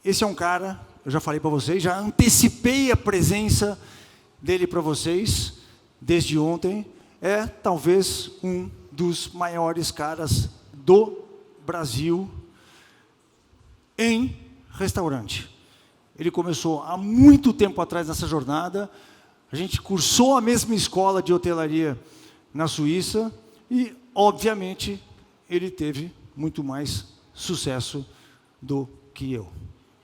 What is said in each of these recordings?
Esse é um cara, eu já falei para vocês, já antecipei a presença dele para vocês desde ontem. É talvez um dos maiores caras do Brasil em restaurante. Ele começou há muito tempo atrás nessa jornada. A gente cursou a mesma escola de hotelaria na Suíça e, obviamente, ele teve muito mais sucesso do que eu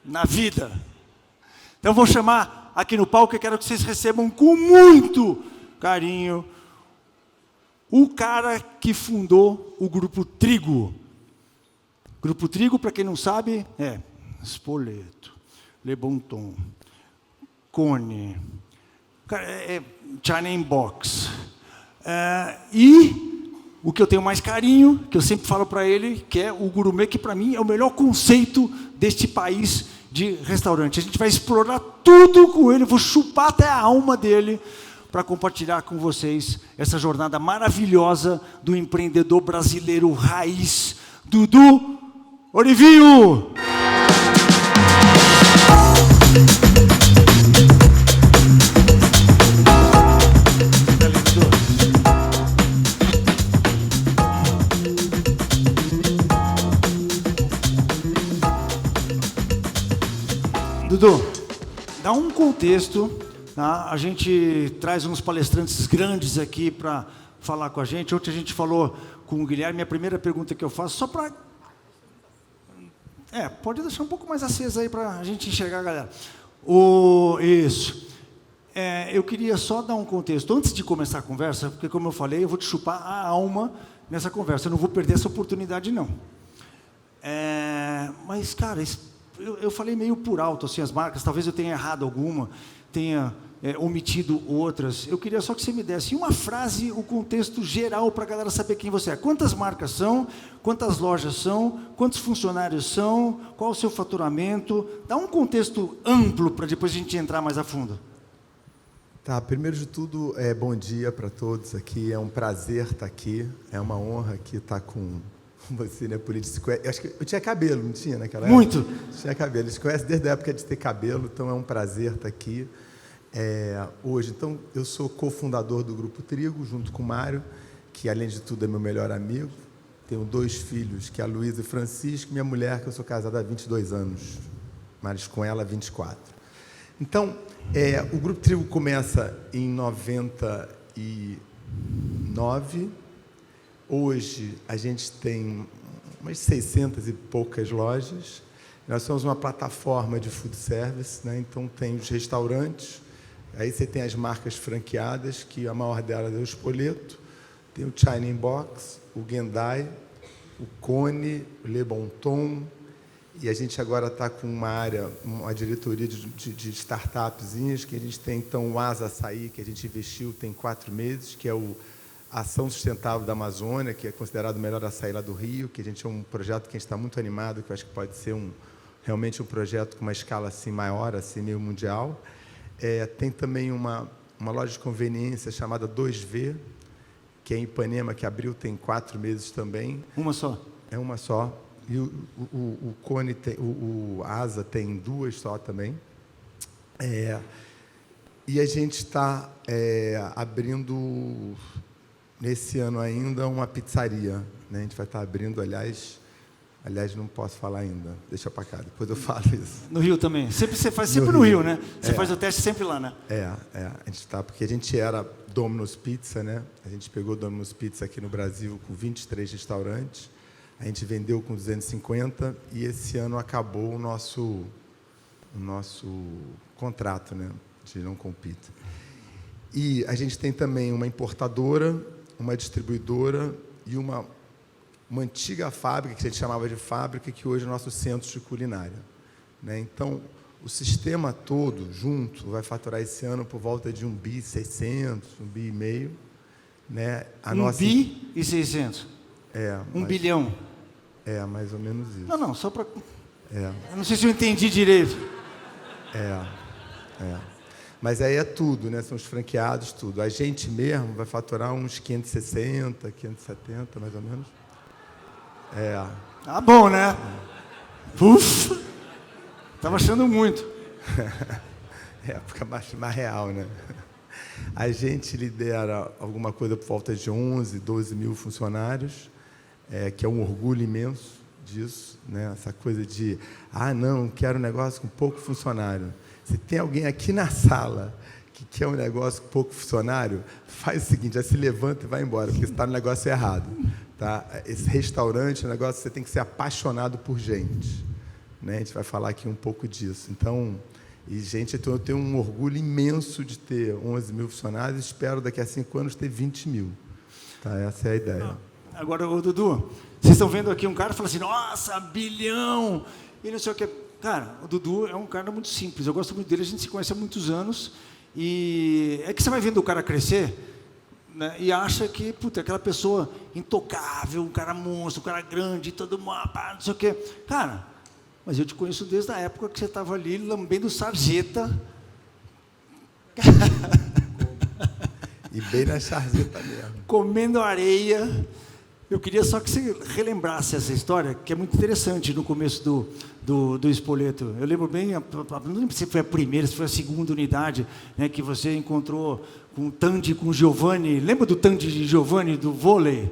na vida. Então, vou chamar aqui no palco e quero que vocês recebam com muito carinho o cara que fundou o Grupo Trigo. Grupo Trigo, para quem não sabe, é Spoleto, Le Bon Ton, Cone, China Box. E o que eu tenho mais carinho, que eu sempre falo para ele, que é o gourmet, que para mim é o melhor conceito deste país de restaurante. A gente vai explorar tudo com ele, vou chupar até a alma dele para compartilhar com vocês essa jornada maravilhosa do empreendedor brasileiro raiz, Dudu Orivinho. Dudu, dá um contexto, tá? A gente traz uns palestrantes grandes aqui para falar com a gente. Ontem a gente falou com o Guilherme. A primeira pergunta que eu faço, só para... pode deixar um pouco mais acesa aí para a gente enxergar a galera. Isso. Eu queria só dar um contexto, antes de começar a conversa, porque, como eu falei, eu vou te chupar a alma nessa conversa. Eu não vou perder essa oportunidade, não. Mas, cara... Eu falei meio por alto assim, as marcas, talvez eu tenha errado alguma, tenha omitido outras. Eu queria só que você me desse uma frase, o contexto geral para a galera saber quem você é. Quantas marcas são? Quantas lojas são? Quantos funcionários são? Qual o seu faturamento? Dá um contexto amplo para depois a gente entrar mais a fundo. Tá, primeiro de tudo, bom dia para todos aqui. É um prazer estar aqui. É uma honra aqui estar com você, né, político. Eu acho que eu tinha cabelo, não tinha naquela época? Muito. Tinha cabelo. Eles conhecem desde a época de ter cabelo, então é um prazer estar aqui hoje. Então, eu sou cofundador do Grupo Trigo, junto com o Mário, que, além de tudo, é meu melhor amigo. Tenho 2 filhos, que é a Luísa e o Francisco, e minha mulher, que eu sou casado há 22 anos, mas com ela há 24. Então, o Grupo Trigo começa em 99. Hoje, a gente tem umas 600 e poucas lojas. Nós somos uma plataforma de food service, né? Então, tem os restaurantes, aí você tem as marcas franqueadas, que a maior delas é o Spoleto, tem o China Box, o Gendai, o Cone, o Le Bon Ton, e a gente agora está com uma diretoria de startupzinhas, que a gente tem, então, o Asa Açaí, que a gente investiu tem 4 meses, que é a Ação Sustentável da Amazônia, que é considerado o melhor açaí lá do Rio, que a gente é um projeto que a gente está muito animado, que eu acho que pode ser realmente um projeto com uma escala assim, maior, assim, meio mundial. Tem também uma loja de conveniência chamada 2V, que é em Ipanema, que abriu tem 4 meses também. Uma só? É uma só. E o Cone o Asa tem 2 só também. E a gente está abrindo, nesse ano ainda, uma pizzaria, né? A gente vai estar abrindo, aliás, não posso falar ainda, deixa para cá, depois eu falo isso. No Rio também? Você faz sempre no Rio, né? Você faz o teste sempre lá, né? A gente está, porque a gente era Domino's Pizza, né? A gente pegou Domino's Pizza aqui no Brasil com 23 restaurantes, a gente vendeu com 250 e esse ano acabou o nosso contrato, né? De não compete. E a gente tem também uma importadora, uma distribuidora e uma antiga fábrica, que a gente chamava de fábrica, que hoje é o nosso centro de culinária, né? Então, o sistema todo, junto, vai faturar esse ano por volta de 1,6 bi, 1,5 bi, né? 1,6 bi? 1 bilhão? Mais ou menos isso. Não, só para... Eu não sei se eu entendi direito. Mas aí é tudo, né? São os franqueados, tudo. A gente mesmo vai faturar uns 560, 570, mais ou menos. Tá bom, né? Ufa! Estava achando muito. Época mais real, né? A gente lidera alguma coisa por volta de 11, 12 mil funcionários, que é um orgulho imenso disso, né? Essa coisa de, não, quero um negócio com pouco funcionário. Se tem alguém aqui na sala que quer um negócio com pouco funcionário, faz o seguinte, já se levanta e vai embora, porque você está no negócio errado. Tá? Esse restaurante é um negócio que você tem que ser apaixonado por gente. Né? A gente vai falar aqui um pouco disso. Então, eu tenho um orgulho imenso de ter 11 mil funcionários, espero daqui a 5 anos ter 20 mil. Tá? Essa é a ideia. Agora, Dudu, vocês estão vendo aqui um cara que fala assim, nossa, bilhão, e não sei o que. Cara, o Dudu é um cara muito simples, eu gosto muito dele, a gente se conhece há muitos anos, e é que você vai vendo o cara crescer, né, e acha que, puta, aquela pessoa intocável, um cara monstro, um cara grande, todo mundo, não sei o quê. Cara, mas eu te conheço desde a época que você estava ali lambendo sarjeta. E bem na sarjeta mesmo. Comendo areia. Eu queria só que você relembrasse essa história, que é muito interessante no começo do Spoleto. Eu lembro bem, não lembro se foi a primeira, se foi a segunda unidade, né, que você encontrou com o Tandy, com o Giovanni. Lembra do Tandy de Giovanni, do vôlei?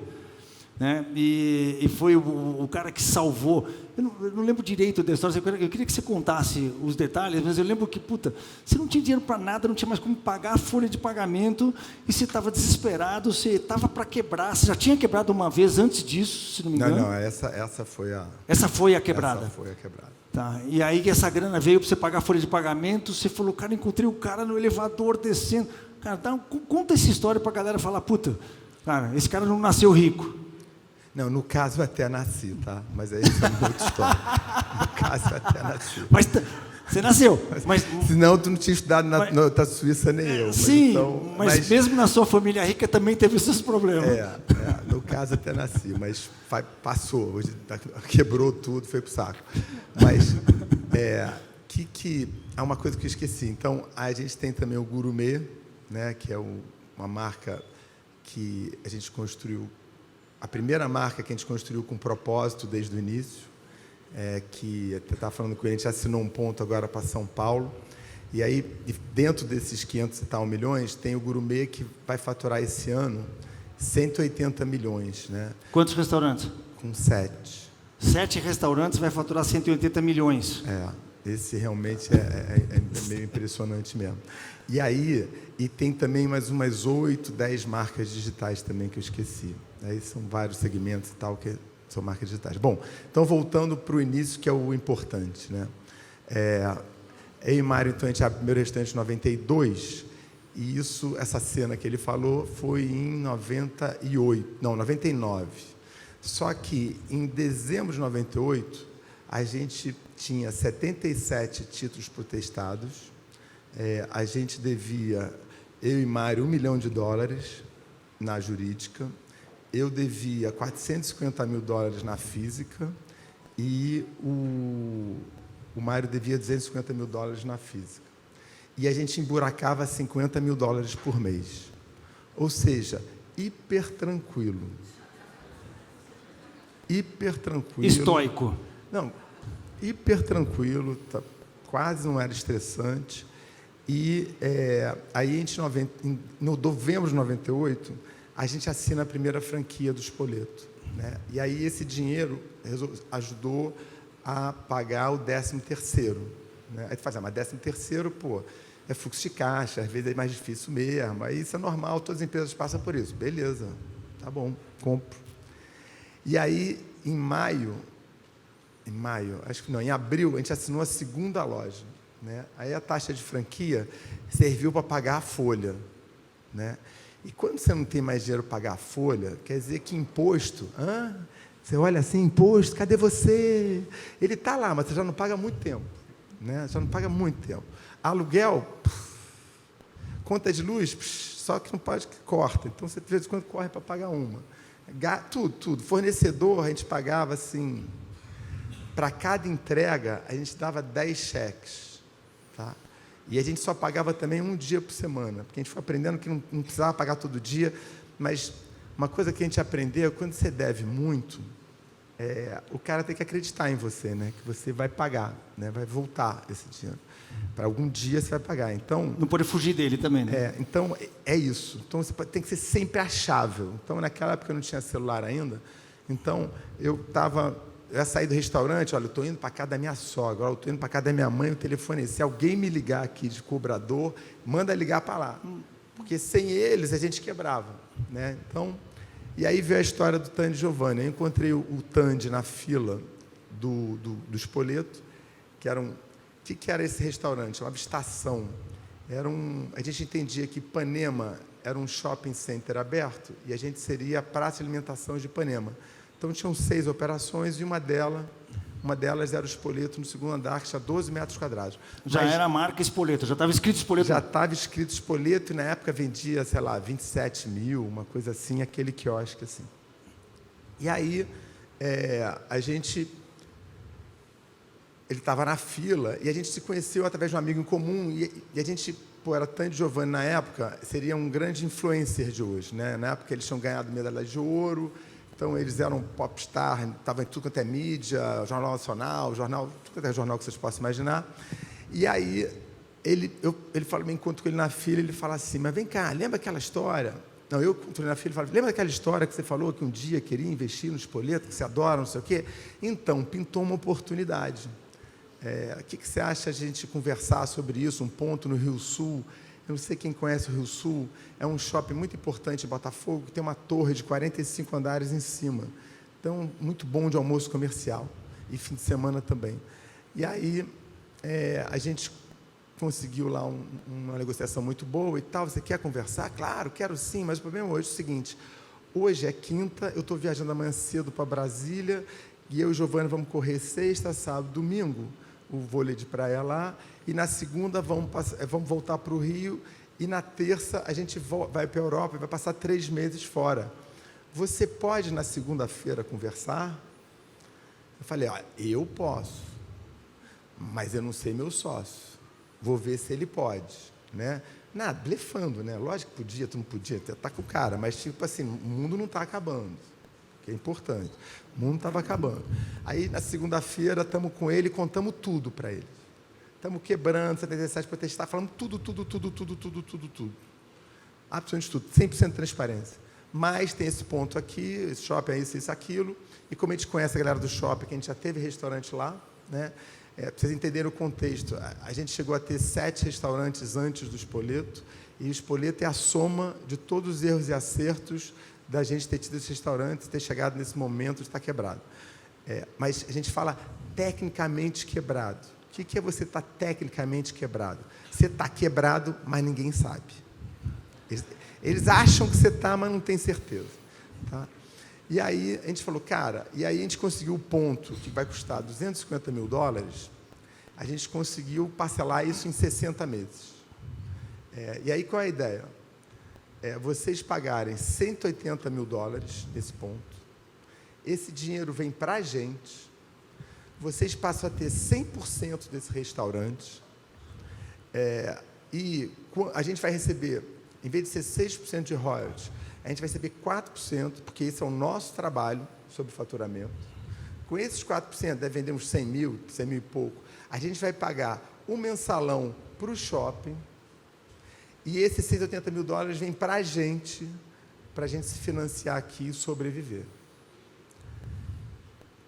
Né? E foi o cara que salvou. Eu não lembro direito da história, eu queria que você contasse os detalhes, mas eu lembro que, você não tinha dinheiro para nada, não tinha mais como pagar a folha de pagamento, e você estava desesperado, você estava para quebrar, você já tinha quebrado uma vez antes disso, se não me engano? Não, essa foi a... Essa foi a quebrada? Essa foi a quebrada. Tá. E aí essa grana veio para você pagar a folha de pagamento, você falou, cara, encontrei o cara no elevador descendo. Cara, conta essa história para a galera falar, cara, esse cara não nasceu rico. Não, no caso eu até nasci, tá? Mas aí isso é uma outra história. No caso eu até nasci. Mas você nasceu. Mas senão tu não tinha estudado na Suíça nem eu. Sim, mas mesmo na sua família rica também teve seus problemas. No caso até nasci, mas passou. Hoje quebrou tudo, foi pro saco. Mas é uma coisa que eu esqueci. Então, a gente tem também o Gourmet, né? Que é uma marca que a gente construiu. A primeira marca que a gente construiu com propósito desde o início, que até estava falando com ele, a gente assinou um ponto agora para São Paulo, e aí dentro desses 500 e tal milhões, tem o Gourmet que vai faturar esse ano 180 milhões. Né? Quantos restaurantes? Com 7. 7 restaurantes vai faturar 180 milhões. Esse realmente é meio impressionante mesmo. E aí, tem também mais umas 8, 10 marcas digitais também que eu esqueci. Aí são vários segmentos e tal que são marcas digitais. Bom, então voltando para o início, que é o importante, né? Eu e Mário, então, a gente abre o primeiro restaurante em 92, e essa cena que ele falou foi em 99. Só que em dezembro de 98, a gente tinha 77 títulos protestados, a gente devia, eu e Mário, $1 milhão na jurídica, eu devia $450 mil na física e o Mário devia $250 mil na física. E a gente emburacava $50 mil por mês. Ou seja, hiper tranquilo. Hiper tranquilo. Estoico. Não, hiper tranquilo, quase não era estressante. E aí, no novembro de 98, a gente assina a primeira franquia do Spoleto. Né? E aí esse dinheiro ajudou a pagar o 13º. Né? Aí tu faz, mas 13º, é fluxo de caixa, às vezes é mais difícil mesmo. Aí isso é normal, todas as empresas passam por isso. Beleza, tá bom, compro. E aí, em abril, a gente assinou a segunda loja. Né? Aí a taxa de franquia serviu para pagar a folha. Né? E quando você não tem mais dinheiro para pagar a folha, quer dizer que imposto, você olha assim, imposto, cadê você? Ele está lá, mas você já não paga há muito tempo. Né? Já não paga há muito tempo. Aluguel, conta de luz, só que não pode que corta. Então, você de vez em quando corre para pagar uma. Tudo. Fornecedor, a gente pagava assim, para cada entrega, a gente dava 10 cheques. Tá? E a gente só pagava também um dia por semana, porque a gente foi aprendendo que não precisava pagar todo dia, mas uma coisa que a gente aprendeu, quando você deve muito, o cara tem que acreditar em você, né? Que você vai pagar, né? Vai voltar esse dinheiro. Para algum dia você vai pagar. Então, Não pode fugir dele também, né? então é isso. Então você tem que ser sempre achável. Então naquela época eu não tinha celular ainda. Então eu ia sair do restaurante, olha, eu estou indo para casa da minha sogra, eu estou indo para casa da minha mãe, o telefone, se alguém me ligar aqui de cobrador, manda ligar para lá. Porque sem eles a gente quebrava, né? Então, e aí veio a história do Tandy Giovanni. Eu encontrei o Tandy na fila do espoleto, que era o que era esse restaurante? Uma estação. A gente entendia que Ipanema era um shopping center aberto e a gente seria a praça de alimentação de Ipanema. Então, tinham 6 operações e uma delas era o Espoleto no segundo andar, que tinha 12 metros quadrados. Já era a marca Espoleto, já estava escrito Espoleto. Já estava escrito Espoleto e na época vendia, sei lá, 27 mil, uma coisa assim, aquele quiosque assim. E aí, ele estava na fila e a gente se conheceu através de um amigo em comum e a gente, era Tandy Giovanni na época, seria um grande influencer de hoje, né? Na época eles tinham ganhado medalha de ouro, então eles eram popstar, estavam em tudo quanto é mídia, Jornal Nacional, tudo quanto é jornal que vocês possam imaginar. E aí ele fala, me encontro com ele na fila, ele fala assim, mas vem cá, lembra aquela história? Não, eu encontrei na fila e falo, lembra daquela história que você falou que um dia queria investir no Espoleto, que você adora, não sei o quê? Então, pintou uma oportunidade. O que você acha a gente conversar sobre isso? Um ponto no Rio Sul. Eu não sei quem conhece o Rio Sul. É um shopping muito importante em Botafogo, que tem uma torre de 45 andares em cima. Então, muito bom de almoço comercial. E fim de semana também. E aí, a gente conseguiu lá uma negociação muito boa e tal. Você quer conversar? Claro, quero sim, mas o problema hoje é o seguinte. Hoje é quinta, eu estou viajando amanhã cedo para Brasília e eu e o Giovanni vamos correr sexta, sábado, domingo, o vôlei de praia lá, e na segunda vamos voltar para o Rio, e na terça a gente vai para a Europa e vai passar 3 meses fora. Você pode, na segunda-feira, conversar? Eu falei, eu posso, mas eu não sei meu sócio. Vou ver se ele pode, né? Nada, blefando, né? Lógico que podia, tu não podia, tá com o cara, mas tipo assim, o mundo não está acabando. Que é importante. O mundo estava acabando. Aí, na segunda-feira, estamos com ele e contamos tudo para ele. Estamos quebrando 77 para testar, falando tudo. Absolutamente tudo. 100% de transparência. Mas tem esse ponto aqui, esse shopping é isso, aquilo. E como a gente conhece a galera do shopping, que a gente já teve restaurante lá, né? Para vocês entenderem o contexto, a gente chegou a ter 7 restaurantes antes do Espoleto, e o Espoleto é a soma de todos os erros e acertos da gente ter tido esse restaurante, ter chegado nesse momento de estar quebrado. Mas a gente fala tecnicamente quebrado. O que é você estar tecnicamente quebrado? Você está quebrado, mas ninguém sabe. Eles acham que você está, mas não tem certeza. Tá? E aí a gente falou, cara, e aí a gente conseguiu o ponto que vai custar $250 mil, a gente conseguiu parcelar isso em 60 meses. E aí qual é a ideia? Vocês pagarem $180 mil nesse ponto, esse dinheiro vem para a gente, vocês passam a ter 100% desse restaurante, e a gente vai receber, em vez de ser 6% de royalties, a gente vai receber 4%, porque esse é o nosso trabalho sobre faturamento. Com esses 4%, deve vender uns 100 mil e pouco, a gente vai pagar um mensalão para o shopping, e esses $180 mil vem para a gente se financiar aqui e sobreviver.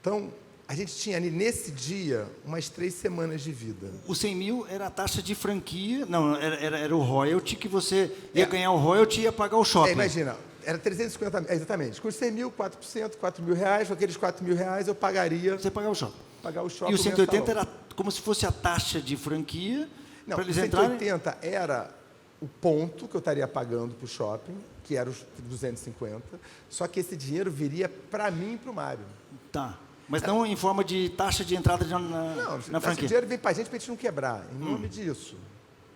Então, a gente tinha ali, nesse dia, umas 3 semanas de vida. O 100 mil era a taxa de franquia, não, era o royalty, que você ia ganhar o royalty e ia pagar o shopping. Imagina, era 350 mil, exatamente. Com os 100 mil, 4%, R$4 mil, com aqueles R$4 mil eu pagaria... Você pagava o shopping. Pagar o shopping. E o 180 era como se fosse a taxa de franquia, para eles entrarem? 180 era o ponto que eu estaria pagando para o shopping, que era os 250, só que esse dinheiro viria para mim e para o Mário. Tá. Mas não em forma de taxa de entrada na franquia. O dinheiro vem para a gente não quebrar, em nome disso.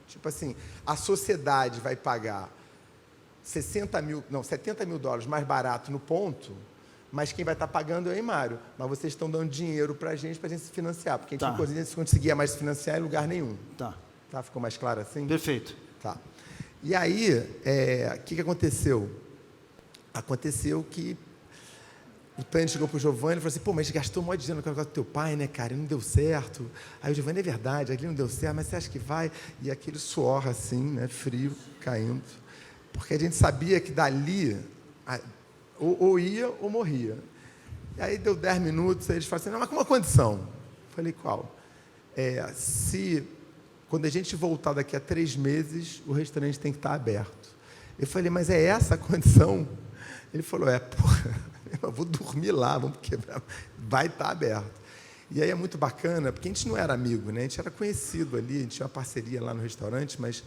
Tipo assim, a sociedade vai pagar $70 mil mais barato no ponto, mas quem vai estar pagando é o Mário. Mas vocês estão dando dinheiro para a gente se financiar, porque a gente não conseguia mais se financiar em lugar nenhum. Tá. Ficou mais claro assim? Perfeito. Tá. E aí, o que aconteceu? Aconteceu que o Tânia chegou pro Giovanni e falou assim, pô, mas gastou mó dinheiro no negócio do teu pai, né, cara, e não deu certo. Aí o Giovanni, é verdade, aquilo não deu certo, mas você acha que vai? E aquele suor assim, né, frio, caindo. Porque a gente sabia que dali, ou ia ou morria. E aí deu 10 minutos, aí eles falaram assim, não, mas com uma condição. Eu falei, qual? Quando a gente voltar daqui a 3 meses, o restaurante tem que estar aberto. Eu falei, mas é essa a condição? Ele falou, porra, eu vou dormir lá, vamos quebrar, vai estar aberto. E aí é muito bacana, porque a gente não era amigo, né? A gente era conhecido ali, a gente tinha uma parceria lá no restaurante, mas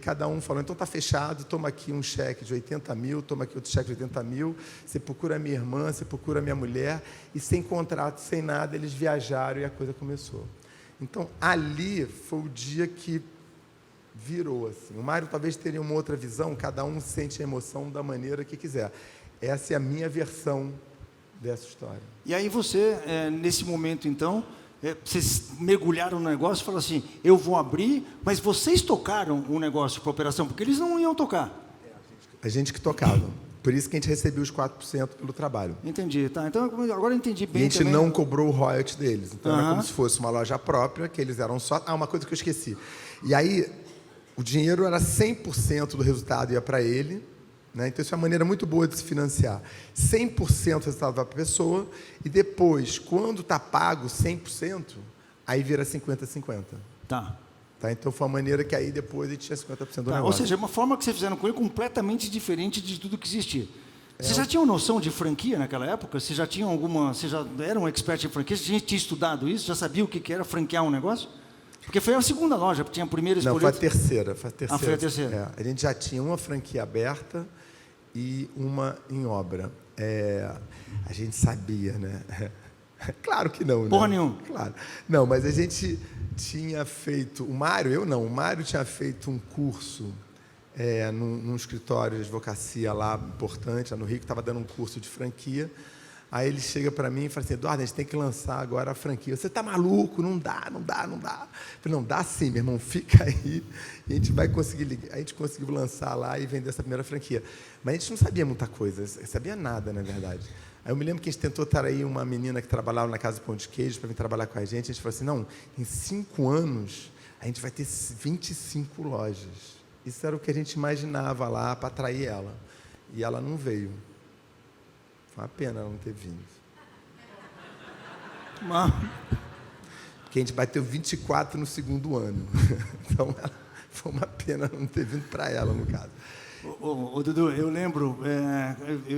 cada um falou, então está fechado, toma aqui um cheque de 80 mil, toma aqui outro cheque de 80 mil, você procura a minha irmã, você procura a minha mulher, e sem contrato, sem nada, eles viajaram e a coisa começou. Então, ali foi o dia que virou. Assim. O Mário talvez teria uma outra visão, cada um sente a emoção da maneira que quiser. Essa é a minha versão dessa história. E aí você, nesse momento, então, vocês mergulharam no negócio e falaram assim, eu vou abrir, mas vocês tocaram o negócio para a operação, porque eles não iam tocar. A gente que tocava. Por isso que a gente recebeu os 4% pelo trabalho. Entendi, tá. Então, agora eu entendi bem. E a gente também. não cobrou o royalty deles. Então, era como se fosse uma loja própria, que eles eram só... uma coisa que eu esqueci. E aí, o dinheiro era 100% do resultado ia para ele, né? Então, isso é uma maneira muito boa de se financiar. 100% do resultado vai para a pessoa, e depois, quando está pago 100%, aí vira 50-50. Tá. Então, foi uma maneira que aí depois a gente tinha 50% do negócio. Ou seja, uma forma que vocês fizeram com ele completamente diferente de tudo que existia. Vocês já tinham noção de franquia naquela época? Vocês já tinham Vocês já eram um expert em franquia? Vocês tinham estudado isso? Já sabia o que era franquear um negócio? Porque foi a segunda loja, tinha a primeira escolhida. Não, foi a terceira. Ah, foi a terceira. A gente já tinha uma franquia aberta e uma em obra. A gente sabia, né? Claro que não, né? Porra nenhuma. Claro. Não, mas a gente tinha feito... O Mário tinha feito um curso num escritório de advocacia lá, importante, lá no Rio, que estava dando um curso de franquia. Aí ele chega para mim e fala assim, Eduardo, a gente tem que lançar agora a franquia. Você está maluco? Não dá. Eu falei, não, dá sim, meu irmão, fica aí. E a gente vai conseguir... A gente conseguiu lançar lá e vender essa primeira franquia. Mas a gente não sabia muita coisa, sabia nada, na verdade. Aí eu me lembro que a gente tentou trair uma menina que trabalhava na Casa do Pão de Queijo para vir trabalhar com a gente. A gente falou assim, não, em 5 anos a gente vai ter 25 lojas. Isso era o que a gente imaginava lá para atrair ela. E ela não veio. Foi uma pena ela não ter vindo. Porque a gente bateu 24 no segundo ano. Então, foi uma pena não ter vindo para ela, no caso. Ô, Dudu, eu lembro,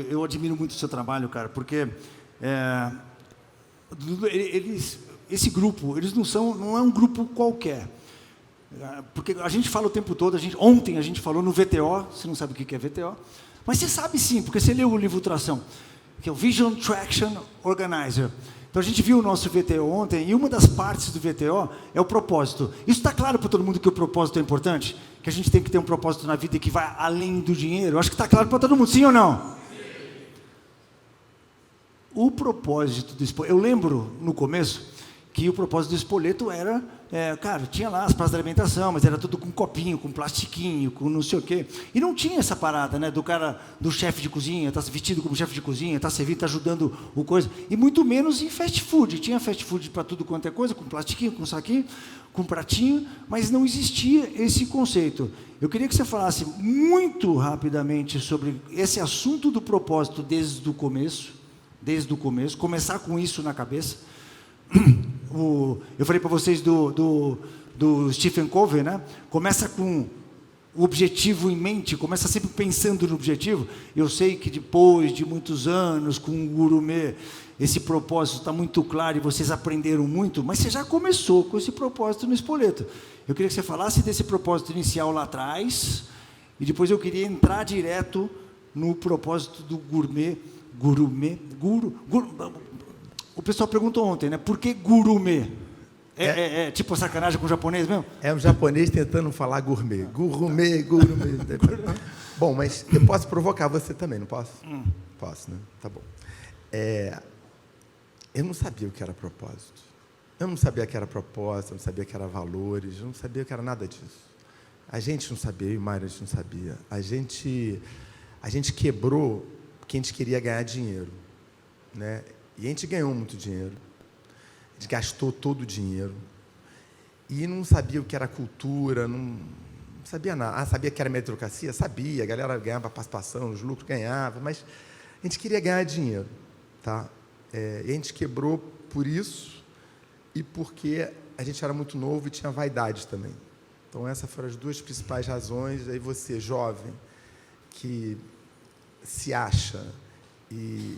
eu admiro muito o seu trabalho, cara, porque esse grupo, eles não é um grupo qualquer. Porque a gente fala o tempo todo, ontem a gente falou no VTO, você não sabe o que é VTO, mas você sabe sim, porque você leu o livro Tração, que é o Vision Traction Organizer. Então a gente viu o nosso VTO ontem, e uma das partes do VTO é o propósito. Isso está claro para todo mundo que o propósito é importante? Que a gente tem que ter um propósito na vida que vai além do dinheiro? Eu acho que está claro para todo mundo, sim ou não? Sim. O propósito do Spoleto, eu lembro no começo que o propósito do Spoleto era, cara, tinha lá as praças de alimentação, mas era tudo com copinho, com plastiquinho, com não sei o quê. E não tinha essa parada, né, do chefe de cozinha, tá vestido como chefe de cozinha, tá servindo, tá ajudando o coisa. E muito menos em fast food. Tinha fast food para tudo quanto é coisa, com plastiquinho, com saquinho, com pratinho, mas não existia esse conceito. Eu queria que você falasse muito rapidamente sobre esse assunto do propósito desde o começo, começar com isso na cabeça. Eu falei para vocês do Stephen Covey, né? Começa com o objetivo em mente, começa sempre pensando no objetivo. Eu sei que depois de muitos anos com o Gourmet, esse propósito está muito claro e vocês aprenderam muito, mas você já começou com esse propósito no Spoleto. Eu queria que você falasse desse propósito inicial lá atrás, e depois eu queria entrar direto no propósito do Gourmet. O pessoal perguntou ontem, né? Por que Gourmet? É tipo sacanagem com o japonês mesmo? É um japonês tentando falar gourmet. Gourmet. Bom, mas eu posso provocar você também, não posso? Posso, né? Tá bom. Eu não sabia o que era propósito. Eu não sabia o que era propósito, eu não sabia o que era valores, eu não sabia o que era nada disso. A gente não sabia, eu e o Mário, a gente não sabia. A gente quebrou porque a gente queria ganhar dinheiro, né? E a gente ganhou muito dinheiro, a gente gastou todo o dinheiro, e não sabia o que era cultura, não sabia nada. Sabia que era meritocracia? Sabia, a galera ganhava participação, os lucros ganhava, mas a gente queria ganhar dinheiro, tá? E a gente quebrou por isso e porque a gente era muito novo e tinha vaidade também. Então, essas foram as duas principais razões. Aí você, jovem, que se acha, e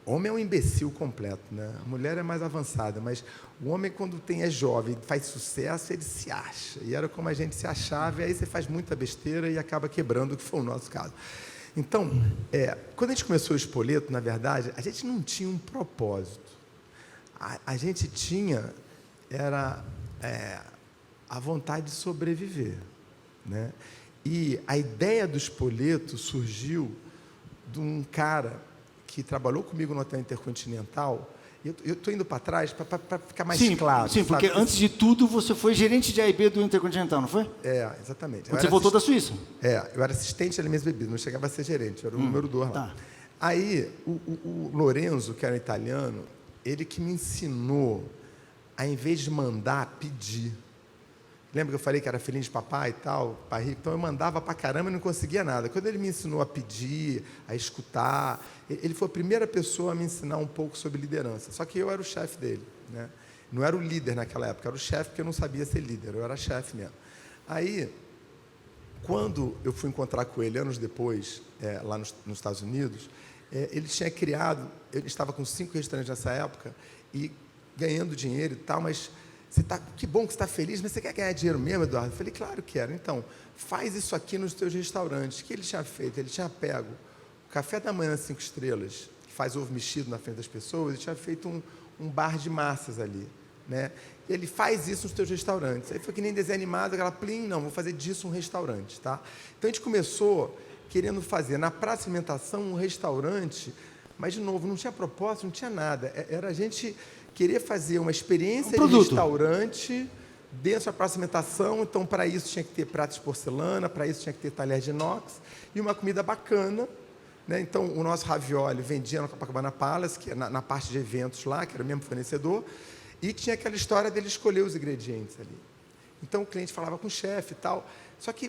homem é um imbecil completo, né? A mulher é mais avançada, mas o homem, quando é jovem, faz sucesso, ele se acha. E era como a gente se achava, e aí você faz muita besteira e acaba quebrando, o que foi o nosso caso. Então, quando a gente começou o Spoleto, na verdade, a gente não tinha um propósito. A gente tinha, a vontade de sobreviver, né? E a ideia do Spoleto surgiu de um cara que trabalhou comigo no Hotel Intercontinental. Eu estou indo para trás para ficar mais claro. Sim, porque sabe? antes de tudo você foi gerente de A&B do Intercontinental, não foi? Exatamente. Quando você voltou da Suíça. Eu era assistente de alimentos e bebidas, não chegava a ser gerente, eu era o número 2 lá. Tá. Aí, o Lorenzo, que era italiano, ele que me ensinou a, em vez de mandar, pedir. Lembra que eu falei que era filhinho de papai e tal, pai rico? Então eu mandava pra caramba e não conseguia nada. Quando ele me ensinou a pedir, a escutar, ele foi a primeira pessoa a me ensinar um pouco sobre liderança. Só que eu era o chefe dele, né? Não era o líder naquela época, era o chefe porque eu não sabia ser líder, eu era chefe mesmo. Aí, quando eu fui encontrar com ele anos depois, lá nos Estados Unidos, ele tinha criado, ele estava com 5 restaurantes nessa época e ganhando dinheiro e tal, mas que bom que você está feliz, mas você quer ganhar dinheiro mesmo, Eduardo? Eu falei, claro que quero. Então, faz isso aqui nos teus restaurantes. O que ele tinha feito? Ele tinha pego o café da manhã 5 estrelas, que faz ovo mexido na frente das pessoas, e tinha feito um bar de massas ali, né? E ele faz isso nos teus restaurantes. Aí foi que nem desenho animado, aquela plim, não, vou fazer disso um restaurante, tá? Então, a gente começou querendo fazer na praça de alimentação um restaurante, mas, de novo, não tinha propósito, não tinha nada. Era a gente queria fazer uma experiência de restaurante dentro da praça de alimentação. Então, para isso, tinha que ter pratos de porcelana, para isso, tinha que ter talher de inox e uma comida bacana, né? Então, o nosso ravioli vendia no Copacabana Palace, que é na parte de eventos lá, que era o mesmo fornecedor, e tinha aquela história dele escolher os ingredientes ali. Então, o cliente falava com o chefe e tal. Só que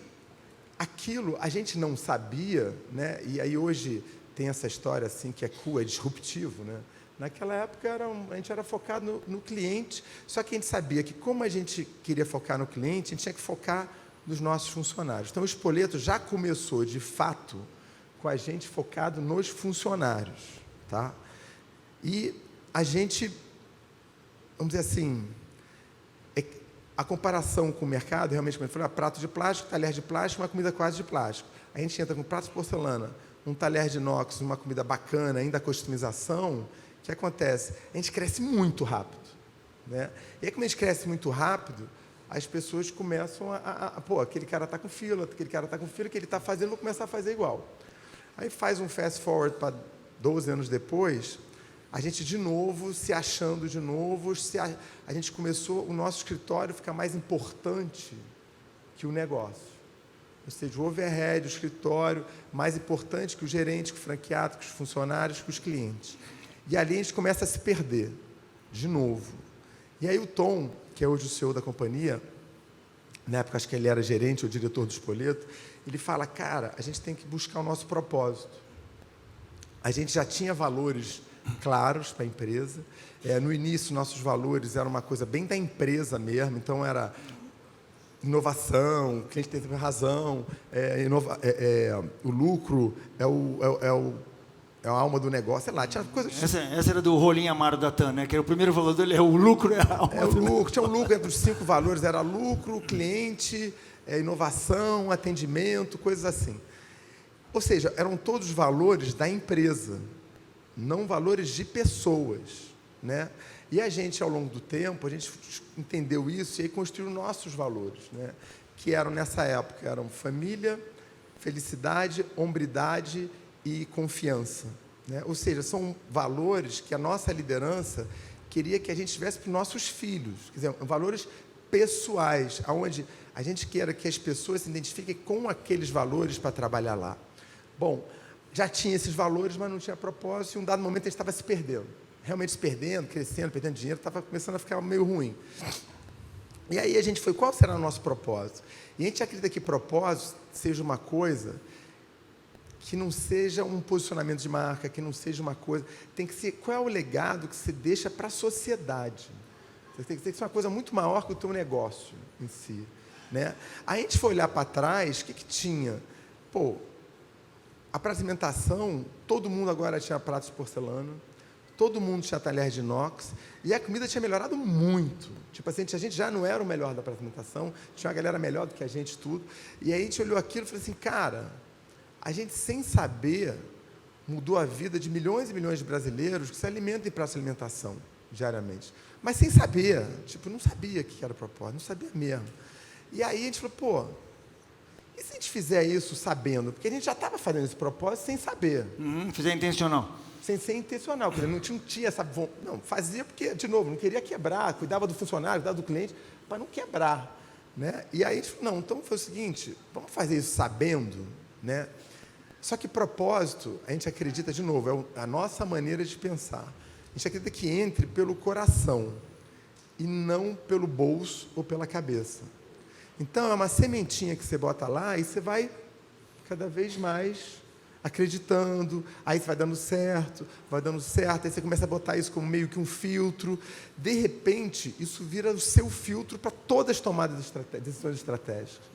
aquilo a gente não sabia, né? E aí hoje tem essa história assim que é cool, é disruptivo, né? Naquela época a gente era focado no cliente, só que a gente sabia que como a gente queria focar no cliente, a gente tinha que focar nos nossos funcionários. Então o Spoleto já começou de fato com a gente focado nos funcionários, tá? E a gente, vamos dizer assim, a comparação com o mercado, realmente, como eu falei, prato de plástico, talher de plástico, uma comida quase de plástico. A gente entra com prato de porcelana, um talher de inox, uma comida bacana, ainda a customização. O que acontece? A gente cresce muito rápido, né? E aí, como a gente cresce muito rápido, as pessoas começam pô, aquele cara está com fila, o que ele está fazendo, vou começar a fazer igual. Aí faz um fast forward para 12 anos depois, a gente de novo, se achando de novo, a gente começou, o nosso escritório fica mais importante que o negócio. Ou seja, o overhead, o escritório, mais importante que o gerente, que o franqueado, que os funcionários, que os clientes. E ali a gente começa a se perder, de novo. E aí o Tom, que é hoje o CEO da companhia, na época acho que ele era gerente ou diretor do Spoleto, ele fala, cara, a gente tem que buscar o nosso propósito. A gente já tinha valores claros para a empresa. No início, nossos valores eram uma coisa bem da empresa mesmo, então era inovação, o cliente tem sempre razão, o lucro é a alma do negócio, sei lá, tinha coisas... Essa era do rolinho amaro da TAM, né? Que era o primeiro valor dele, o lucro é a alma do lucro, tinha um lucro entre os 5 valores, era lucro, cliente, inovação, atendimento, coisas assim. Ou seja, eram todos valores da empresa, não valores de pessoas, né? E a gente, ao longo do tempo, a gente entendeu isso e aí construiu nossos valores, né? Que eram, nessa época, eram família, felicidade, hombridade e confiança, né? Ou seja, são valores que a nossa liderança queria que a gente tivesse para os nossos filhos, quer dizer, valores pessoais, onde a gente queira que as pessoas se identifiquem com aqueles valores para trabalhar lá. Bom, já tinha esses valores, mas não tinha propósito, e em um dado momento a gente estava se perdendo. Realmente se perdendo, crescendo, perdendo dinheiro, estava começando a ficar meio ruim. E aí a gente foi, qual será o nosso propósito? E a gente acredita que propósito seja uma coisa que não seja um posicionamento de marca, que não seja uma coisa... Tem que ser, qual é o legado que você deixa para a sociedade? Tem que ser uma coisa muito maior que o teu negócio em si. Né? Aí a gente foi olhar para trás, o que tinha? Pô, a praça de alimentação, todo mundo agora tinha pratos de porcelana, todo mundo tinha talher de inox, e a comida tinha melhorado muito. Tipo assim, a gente já não era o melhor da praça de alimentação, tinha uma galera melhor do que a gente, tudo. E aí a gente olhou aquilo e falou assim, cara, a gente sem saber mudou a vida de milhões e milhões de brasileiros que se alimentam em praça de alimentação diariamente. Mas sem saber, tipo, não sabia o que era o propósito, não sabia mesmo. E aí a gente falou, pô, e se a gente fizer isso sabendo? Porque a gente já estava fazendo esse propósito sem saber. Fizer intencional. Sem ser intencional, porque não tinha essa... Não, fazia porque, de novo, não queria quebrar, cuidava do funcionário, cuidava do cliente, para não quebrar. Né? E aí a gente falou, não, então foi o seguinte, vamos fazer isso sabendo, né? Só que propósito, a gente acredita, de novo, é a nossa maneira de pensar. A gente acredita que entre pelo coração e não pelo bolso ou pela cabeça. Então, é uma sementinha que você bota lá e você vai cada vez mais acreditando, aí você vai dando certo, aí você começa a botar isso como meio que um filtro. De repente, isso vira o seu filtro para todas as tomadas de decisões estratégicas.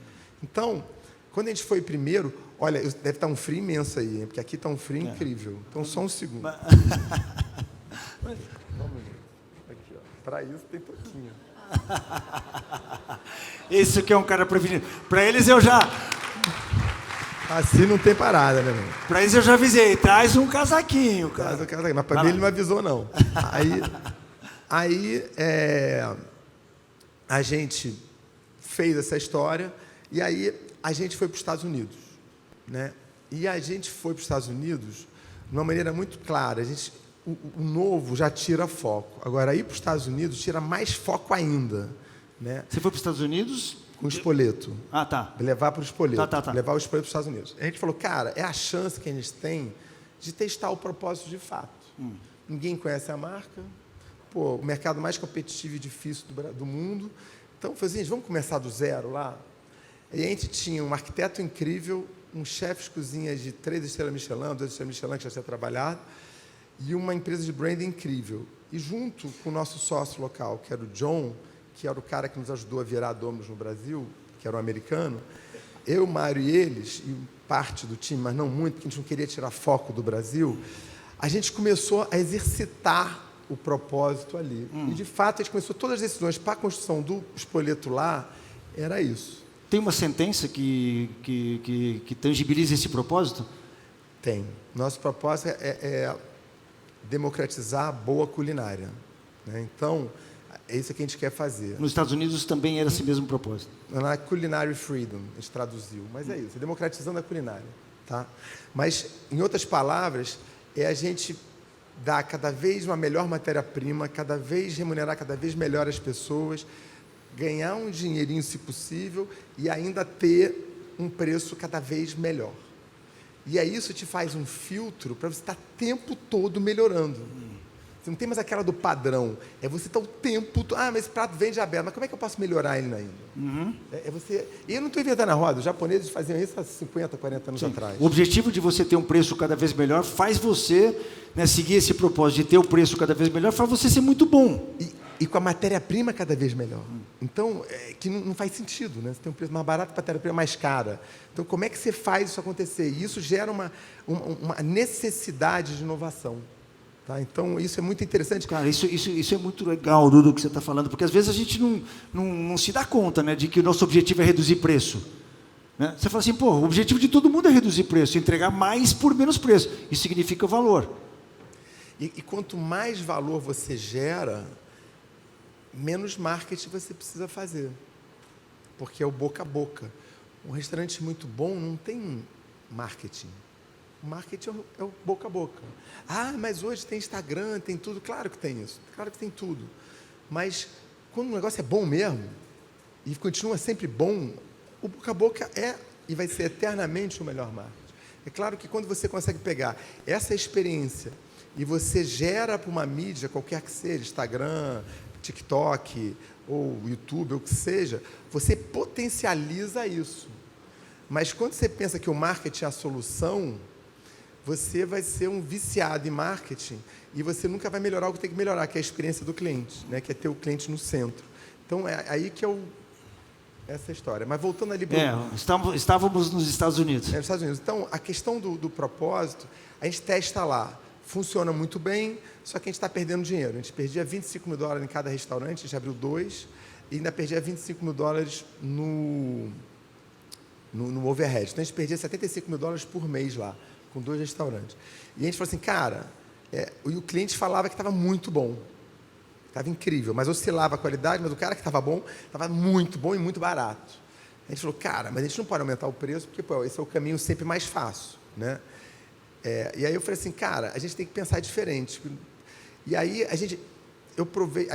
Então, quando a gente foi primeiro, olha, deve estar um frio imenso aí, hein? Porque aqui está um frio incrível. Então, só um segundo. Vamos aqui, para isso tem pouquinho. Esse que é um cara prevenido. Para eles eu já... Assim não tem parada, né, meu? Para eles eu já avisei, traz um casaquinho, cara. Traz um casaquinho, mas para mim ele não avisou, não. Aí a gente fez essa história e aí a gente foi para os Estados Unidos, né? E a gente foi para os Estados Unidos de uma maneira muito clara. O novo já tira foco. Agora, ir para os Estados Unidos tira mais foco ainda. Né? Você foi para os Estados Unidos? Com o Spoleto. Ah, tá. Levar para o Spoleto. Tá. Levar o Spoleto para os Estados Unidos. A gente falou, cara, é a chance que a gente tem de testar o propósito de fato. Ninguém conhece a marca. Pô, o mercado mais competitivo e difícil do mundo. Então, foi assim, vamos começar do zero lá? E a gente tinha um arquiteto incrível, um chefe de cozinha de 3 estrelas Michelin, 2 estrelas Michelin, que já tinha trabalhado, e uma empresa de branding incrível. E junto com o nosso sócio local, que era o John, que era o cara que nos ajudou a virar a Domino's no Brasil, que era um americano, eu, Mário e eles, e parte do time, mas não muito, porque a gente não queria tirar foco do Brasil, a gente começou a exercitar o propósito ali. E, de fato, a gente começou todas as decisões para a construção do Spoleto lá, era isso. Tem uma sentença que tangibiliza esse propósito? Tem. Nosso propósito é democratizar a boa culinária. Né? Então, é isso que a gente quer fazer. Nos Estados Unidos também era esse mesmo propósito. Na Culinary Freedom, a gente traduziu. Mas é isso, é democratizando a culinária. Tá? Mas, em outras palavras, é a gente dar cada vez uma melhor matéria-prima, cada vez remunerar cada vez melhor as pessoas, ganhar um dinheirinho, se possível, e ainda ter um preço cada vez melhor. E aí isso te faz um filtro para você estar o tempo todo melhorando. Você não tem mais aquela do padrão. É você estar o tempo todo... mas esse prato vende aberto, mas como é que eu posso melhorar ele ainda? Você... E eu não estou inventando a roda. Os japoneses faziam isso há 50, 40 anos atrás. O objetivo de você ter um preço cada vez melhor faz você, né, seguir esse propósito de ter o preço cada vez melhor, faz você ser muito bom. E com a matéria-prima cada vez melhor. Então, que não faz sentido, né? Você tem um preço mais barato, matéria-prima mais cara. Então, como é que você faz isso acontecer? E isso gera uma necessidade de inovação. Tá? Então, isso é muito interessante. Cara, isso é muito legal, Dudu, que você está falando, porque às vezes a gente não se dá conta, né, de que o nosso objetivo é reduzir preço. Né? Você fala assim, pô, o objetivo de todo mundo é reduzir preço, entregar mais por menos preço. Isso significa valor. E quanto mais valor você gera, menos marketing você precisa fazer, porque é o boca a boca. Um restaurante muito bom não tem marketing. O marketing é o boca a boca. Mas hoje tem Instagram, tem tudo. Claro que tem isso, claro que tem tudo. Mas quando o negócio é bom mesmo, e continua sempre bom, o boca a boca é e vai ser eternamente o melhor marketing. É claro que quando você consegue pegar essa experiência e você gera para uma mídia, qualquer que seja, Instagram, TikTok, ou YouTube, ou o que seja, você potencializa isso. Mas quando você pensa que o marketing é a solução, você vai ser um viciado em marketing e você nunca vai melhorar o que tem que melhorar, que é a experiência do cliente, né? Que é ter o cliente no centro. Então, é aí que essa história. Mas voltando ali para estávamos nos Estados Unidos. nos Estados Unidos. Então, a questão do propósito, a gente testa lá. Funciona muito bem, só que a gente está perdendo dinheiro. A gente perdia $25 mil em cada restaurante, a gente abriu 2, e ainda perdia $25 mil no overhead. Então, a gente perdia $75 mil por mês lá, com 2 restaurantes. E a gente falou assim, cara, e o cliente falava que estava muito bom. Estava incrível, mas oscilava a qualidade, mas o cara que estava bom, estava muito bom e muito barato. A gente falou, cara, mas a gente não pode aumentar o preço, porque pô, esse é o caminho sempre mais fácil, né? E aí eu falei assim, cara, a gente tem que pensar diferente. E aí aí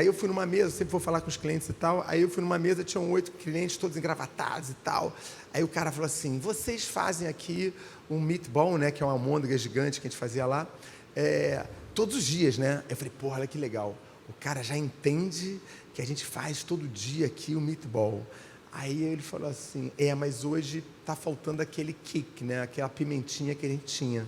eu fui numa mesa, sempre vou falar com os clientes e tal, aí eu fui numa mesa, tinham 8 clientes, todos engravatados e tal. Aí o cara falou assim, vocês fazem aqui um meatball, né, que é uma almôndega gigante que a gente fazia lá, todos os dias, né? Eu falei, porra, olha que legal. O cara já entende que a gente faz todo dia aqui o meatball. Aí ele falou assim, mas hoje está faltando aquele kick, né? Aquela pimentinha que a gente tinha.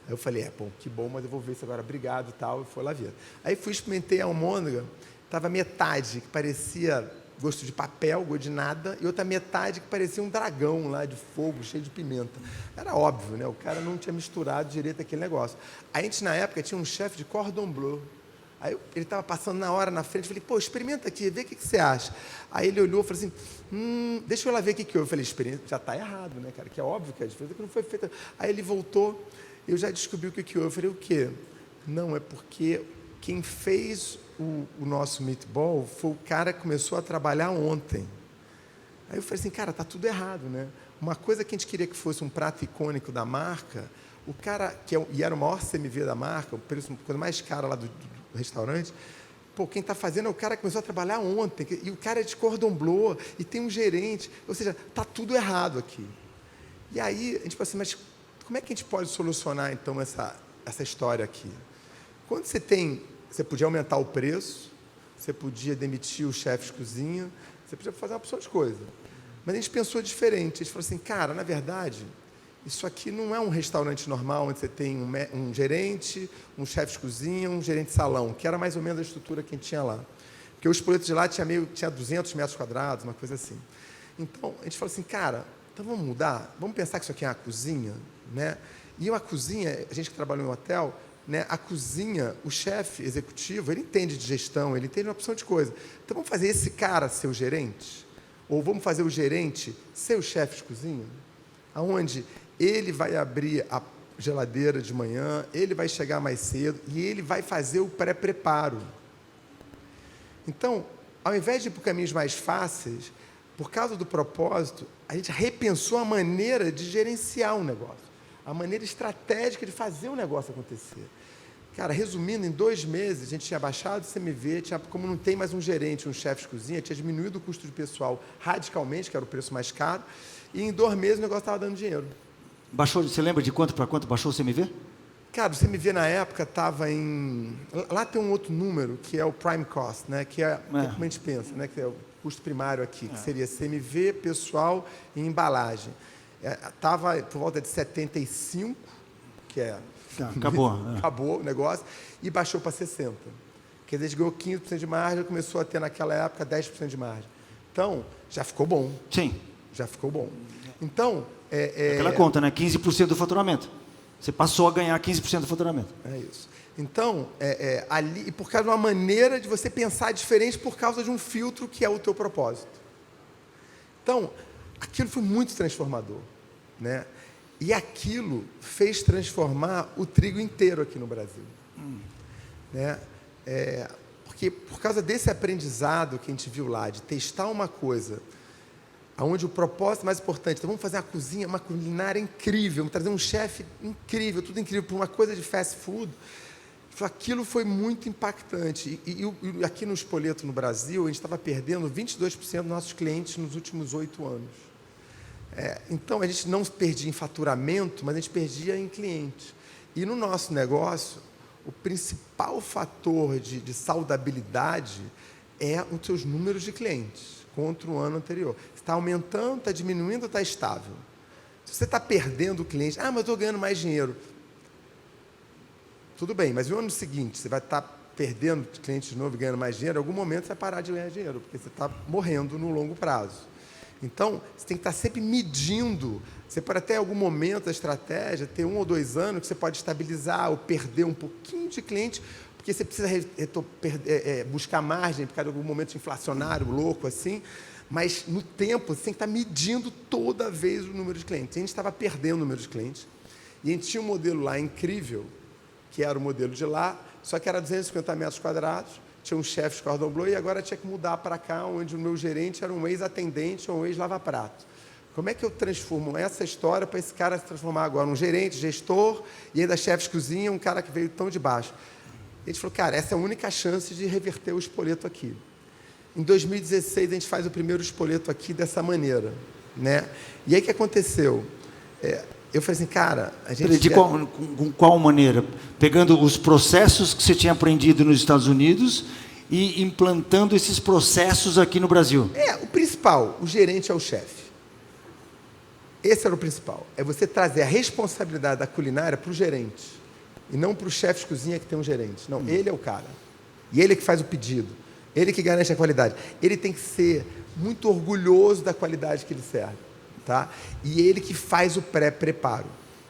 Aí eu falei, bom, que bom, mas eu vou ver isso agora, obrigado e tal, e foi lá ver. Aí fui, experimentei a almôndega, estava metade que parecia gosto de papel, gosto de nada, e outra metade que parecia um dragão lá de fogo, cheio de pimenta. Era óbvio, né? O cara não tinha misturado direito aquele negócio. A gente, na época, tinha um chefe de cordon bleu. Aí ele estava passando na hora na frente, falei, pô, experimenta aqui, vê o que você acha. Aí ele olhou e falou assim, deixa eu lá ver o que houve. Eu falei, experiência, já está errado, né, cara? Que é óbvio que a diferença que não foi feita. Aí ele voltou, eu já descobri o que houve. Eu falei, o quê? Não, é porque quem fez o nosso meatball foi o cara que começou a trabalhar ontem. Aí eu falei assim, cara, está tudo errado, né? Uma coisa que a gente queria que fosse um prato icônico da marca, o cara, e era o maior CMV da marca, o preço, a coisa mais cara lá do restaurante, pô, quem está fazendo é o cara que começou a trabalhar ontem, e o cara é de cordon bleu, e tem um gerente, ou seja, está tudo errado aqui. E aí, a gente falou assim, mas como é que a gente pode solucionar, então, essa história aqui? Quando você podia aumentar o preço, você podia demitir o chefe de cozinha, você podia fazer uma opção de coisa. Mas a gente pensou diferente, a gente falou assim, cara, na verdade, isso aqui não é um restaurante normal, onde você tem um gerente, um chefe de cozinha, um gerente de salão, que era mais ou menos a estrutura que a gente tinha lá. Porque o espoleto de lá tinha 200 metros quadrados, uma coisa assim. Então, a gente falou assim, cara, então vamos mudar? Vamos pensar que isso aqui é uma cozinha, né? E uma cozinha, a gente que trabalhou em um hotel, né, a cozinha, o chefe executivo, ele entende de gestão, ele entende uma opção de coisa. Então, vamos fazer esse cara ser o gerente? Ou vamos fazer o gerente ser o chefe de cozinha? Aonde ele vai abrir a geladeira de manhã, ele vai chegar mais cedo e ele vai fazer o pré-preparo. Então, ao invés de ir por caminhos mais fáceis, por causa do propósito, a gente repensou a maneira de gerenciar um negócio, a maneira estratégica de fazer o negócio acontecer. Cara, resumindo, em 2 meses, a gente tinha baixado o CMV, como não tem mais um gerente, um chefe de cozinha, tinha diminuído o custo de pessoal radicalmente, que era o preço mais caro, e em 2 meses o negócio estava dando dinheiro. Baixou, você lembra de quanto para quanto baixou o CMV? Cara, o CMV na época estava em... Lá tem um outro número, que é o prime cost, né? Que é como a gente pensa, né? Que é o custo primário aqui, que seria CMV, pessoal e embalagem. Estava por volta de 75, que é... Acabou. Acabou o negócio, e baixou para 60. Quer dizer, a gente ganhou 15% de margem, começou a ter naquela época 10% de margem. Então, já ficou bom. Sim. Já ficou bom. Então... Aquela conta, né? 15% do faturamento. Você passou a ganhar 15% do faturamento. É isso. Então, ali, e por causa de uma maneira de você pensar diferente por causa de um filtro que é o teu propósito. Então, aquilo foi muito transformador, né? E aquilo fez transformar o trigo inteiro aqui no Brasil. Né? Porque por causa desse aprendizado que a gente viu lá, de testar uma coisa, onde o propósito mais importante, então vamos fazer uma cozinha, uma culinária incrível, vamos trazer um chefe incrível, tudo incrível, para uma coisa de fast food. Aquilo foi muito impactante. E aqui no Spoleto, no Brasil, a gente estava perdendo 22% dos nossos clientes nos últimos 8 anos. Então, a gente não perdia em faturamento, mas a gente perdia em clientes. E no nosso negócio, o principal fator de saudabilidade é os seus números de clientes contra o ano anterior. Está aumentando, está diminuindo ou está estável? Se você está perdendo cliente, mas eu estou ganhando mais dinheiro. Tudo bem, mas no ano seguinte você vai estar perdendo clientes de novo e ganhando mais dinheiro, em algum momento você vai parar de ganhar dinheiro, porque você está morrendo no longo prazo. Então, você tem que estar sempre medindo. Você pode até, em algum momento da estratégia, ter 1 ou 2 anos que você pode estabilizar ou perder um pouquinho de cliente, porque você precisa buscar margem por causa de algum momento inflacionário, louco, assim. Mas, no tempo, você tem que estar medindo toda vez o número de clientes. A gente estava perdendo o número de clientes. E a gente tinha um modelo lá incrível, que era o modelo de lá, só que era 250 metros quadrados, tinha um chefe de cordon bleu e agora tinha que mudar para cá, onde o meu gerente era um ex-atendente ou um ex-lava-prato. Como é que eu transformo essa história para esse cara se transformar agora um gerente, gestor e ainda chefe de cozinha, um cara que veio tão de baixo? A gente falou, cara, essa é a única chance de reverter o espoleto aqui. Em 2016, a gente faz o primeiro espoleto aqui dessa maneira, né? E aí, o que aconteceu? Eu falei assim, cara, a gente... Com qual maneira? Pegando os processos que você tinha aprendido nos Estados Unidos e implantando esses processos aqui no Brasil. O principal, o gerente é o chefe. Esse era o principal. É você trazer a responsabilidade da culinária para o gerente. E não para o chefe de cozinha que tem um gerente. Não, ele é o cara. E ele é que faz o pedido. Ele que garante a qualidade. Ele tem que ser muito orgulhoso da qualidade que ele serve. Tá? E ele que faz o pré-preparo.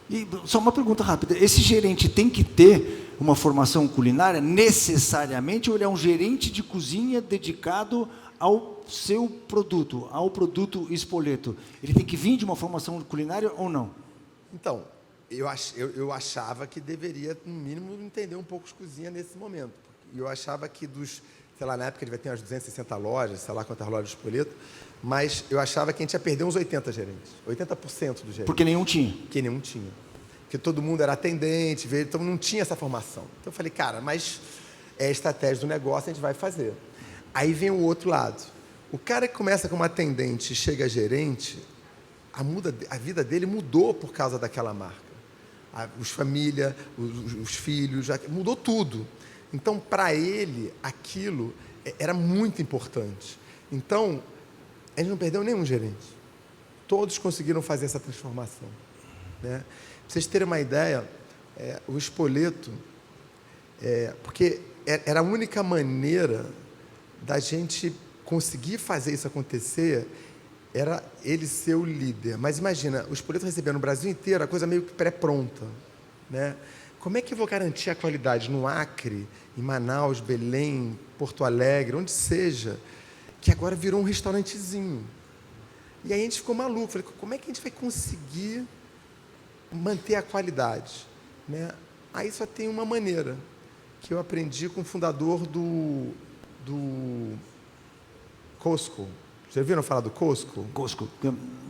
E só uma pergunta rápida. Esse gerente tem que ter uma formação culinária necessariamente ou ele é um gerente de cozinha dedicado ao seu produto, ao produto espoleto? Ele tem que vir de uma formação culinária ou não? Então, eu achava que deveria, no mínimo, entender um pouco de cozinha nesse momento. E eu achava que sei lá, na época ele vai ter umas 260 lojas, sei lá quantas lojas de espoleto, mas eu achava que a gente ia perder uns 80 gerentes, 80% dos gerentes. Porque nenhum tinha? Porque nenhum tinha. Porque todo mundo era atendente, então não tinha essa formação. Então eu falei, cara, mas é a estratégia do negócio, a gente vai fazer. Aí vem o outro lado. O cara que começa como atendente e chega a gerente, a vida dele mudou por causa daquela marca. Os família, os filhos, mudou tudo. Então, para ele, aquilo era muito importante. Então, a gente não perdeu nenhum gerente. Todos conseguiram fazer essa transformação. Né? Para vocês terem uma ideia, o espoleto, porque era a única maneira da gente conseguir fazer isso acontecer, era ele ser o líder. Mas imagina, o espoleto recebendo no Brasil inteiro a coisa meio que pré-pronta. Né? Como é que eu vou garantir a qualidade no Acre, em Manaus, Belém, Porto Alegre, onde seja, que agora virou um restaurantezinho? E aí a gente ficou maluco. Falei, como é que a gente vai conseguir manter a qualidade? Né? Aí só tem uma maneira, que eu aprendi com o fundador do Costco. Já ouviram falar do Costco? Costco.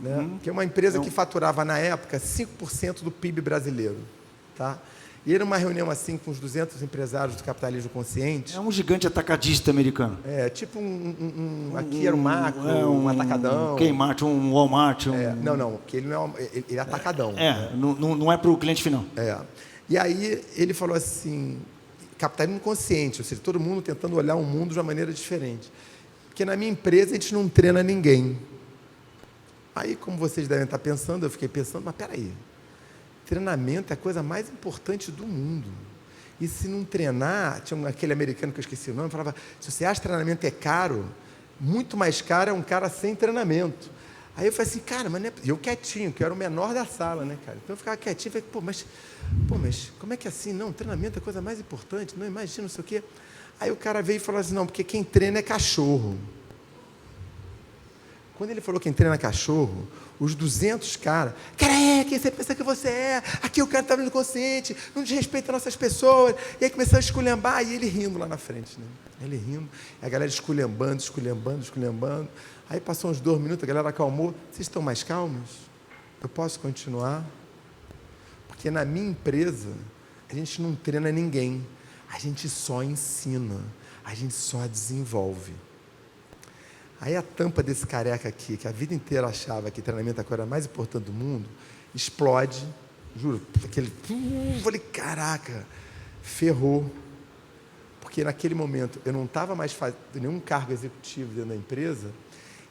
Né? Que é uma empresa que faturava, na época, 5% do PIB brasileiro. Tá? E era uma reunião assim com os 200 empresários do capitalismo consciente. É um gigante atacadista americano. Tipo aqui era um Macro, um Atacadão. Um Kmart, um Walmart. Não, porque ele não ele é Atacadão. Não é para o cliente final. E aí ele falou assim, capitalismo consciente, ou seja, todo mundo tentando olhar o mundo de uma maneira diferente. Porque na minha empresa a gente não treina ninguém. Aí, como vocês devem estar pensando, eu fiquei pensando, mas peraí, treinamento é a coisa mais importante do mundo. E se não treinar, tinha aquele americano que eu esqueci o nome, falava, se você acha que treinamento é caro, muito mais caro é um cara sem treinamento. Aí eu falei assim, cara, mas não é... eu quietinho, que eu era o menor da sala, né, cara? Então eu ficava quietinho, falei, mas como é que é assim? Não, treinamento é a coisa mais importante, não imagina, não sei o quê. Aí o cara veio e falou assim, não, porque quem treina é cachorro. Quando ele falou quem treina cachorro, os 200 caras, quem você pensa que você é? Aqui o cara está no consciente, não desrespeita nossas pessoas. E aí começou a esculhambar, e ele rindo lá na frente. Né? Ele rindo, e a galera esculhambando. Aí passou uns 2 minutos, a galera acalmou. Vocês estão mais calmos? Eu posso continuar? Porque na minha empresa, a gente não treina ninguém. A gente só ensina, a gente só desenvolve. Aí a tampa desse careca aqui, que a vida inteira achava que treinamento é a coisa mais importante do mundo, explode, juro, aquele... falei, caraca, ferrou. Porque naquele momento eu não estava mais fazendo nenhum cargo executivo dentro da empresa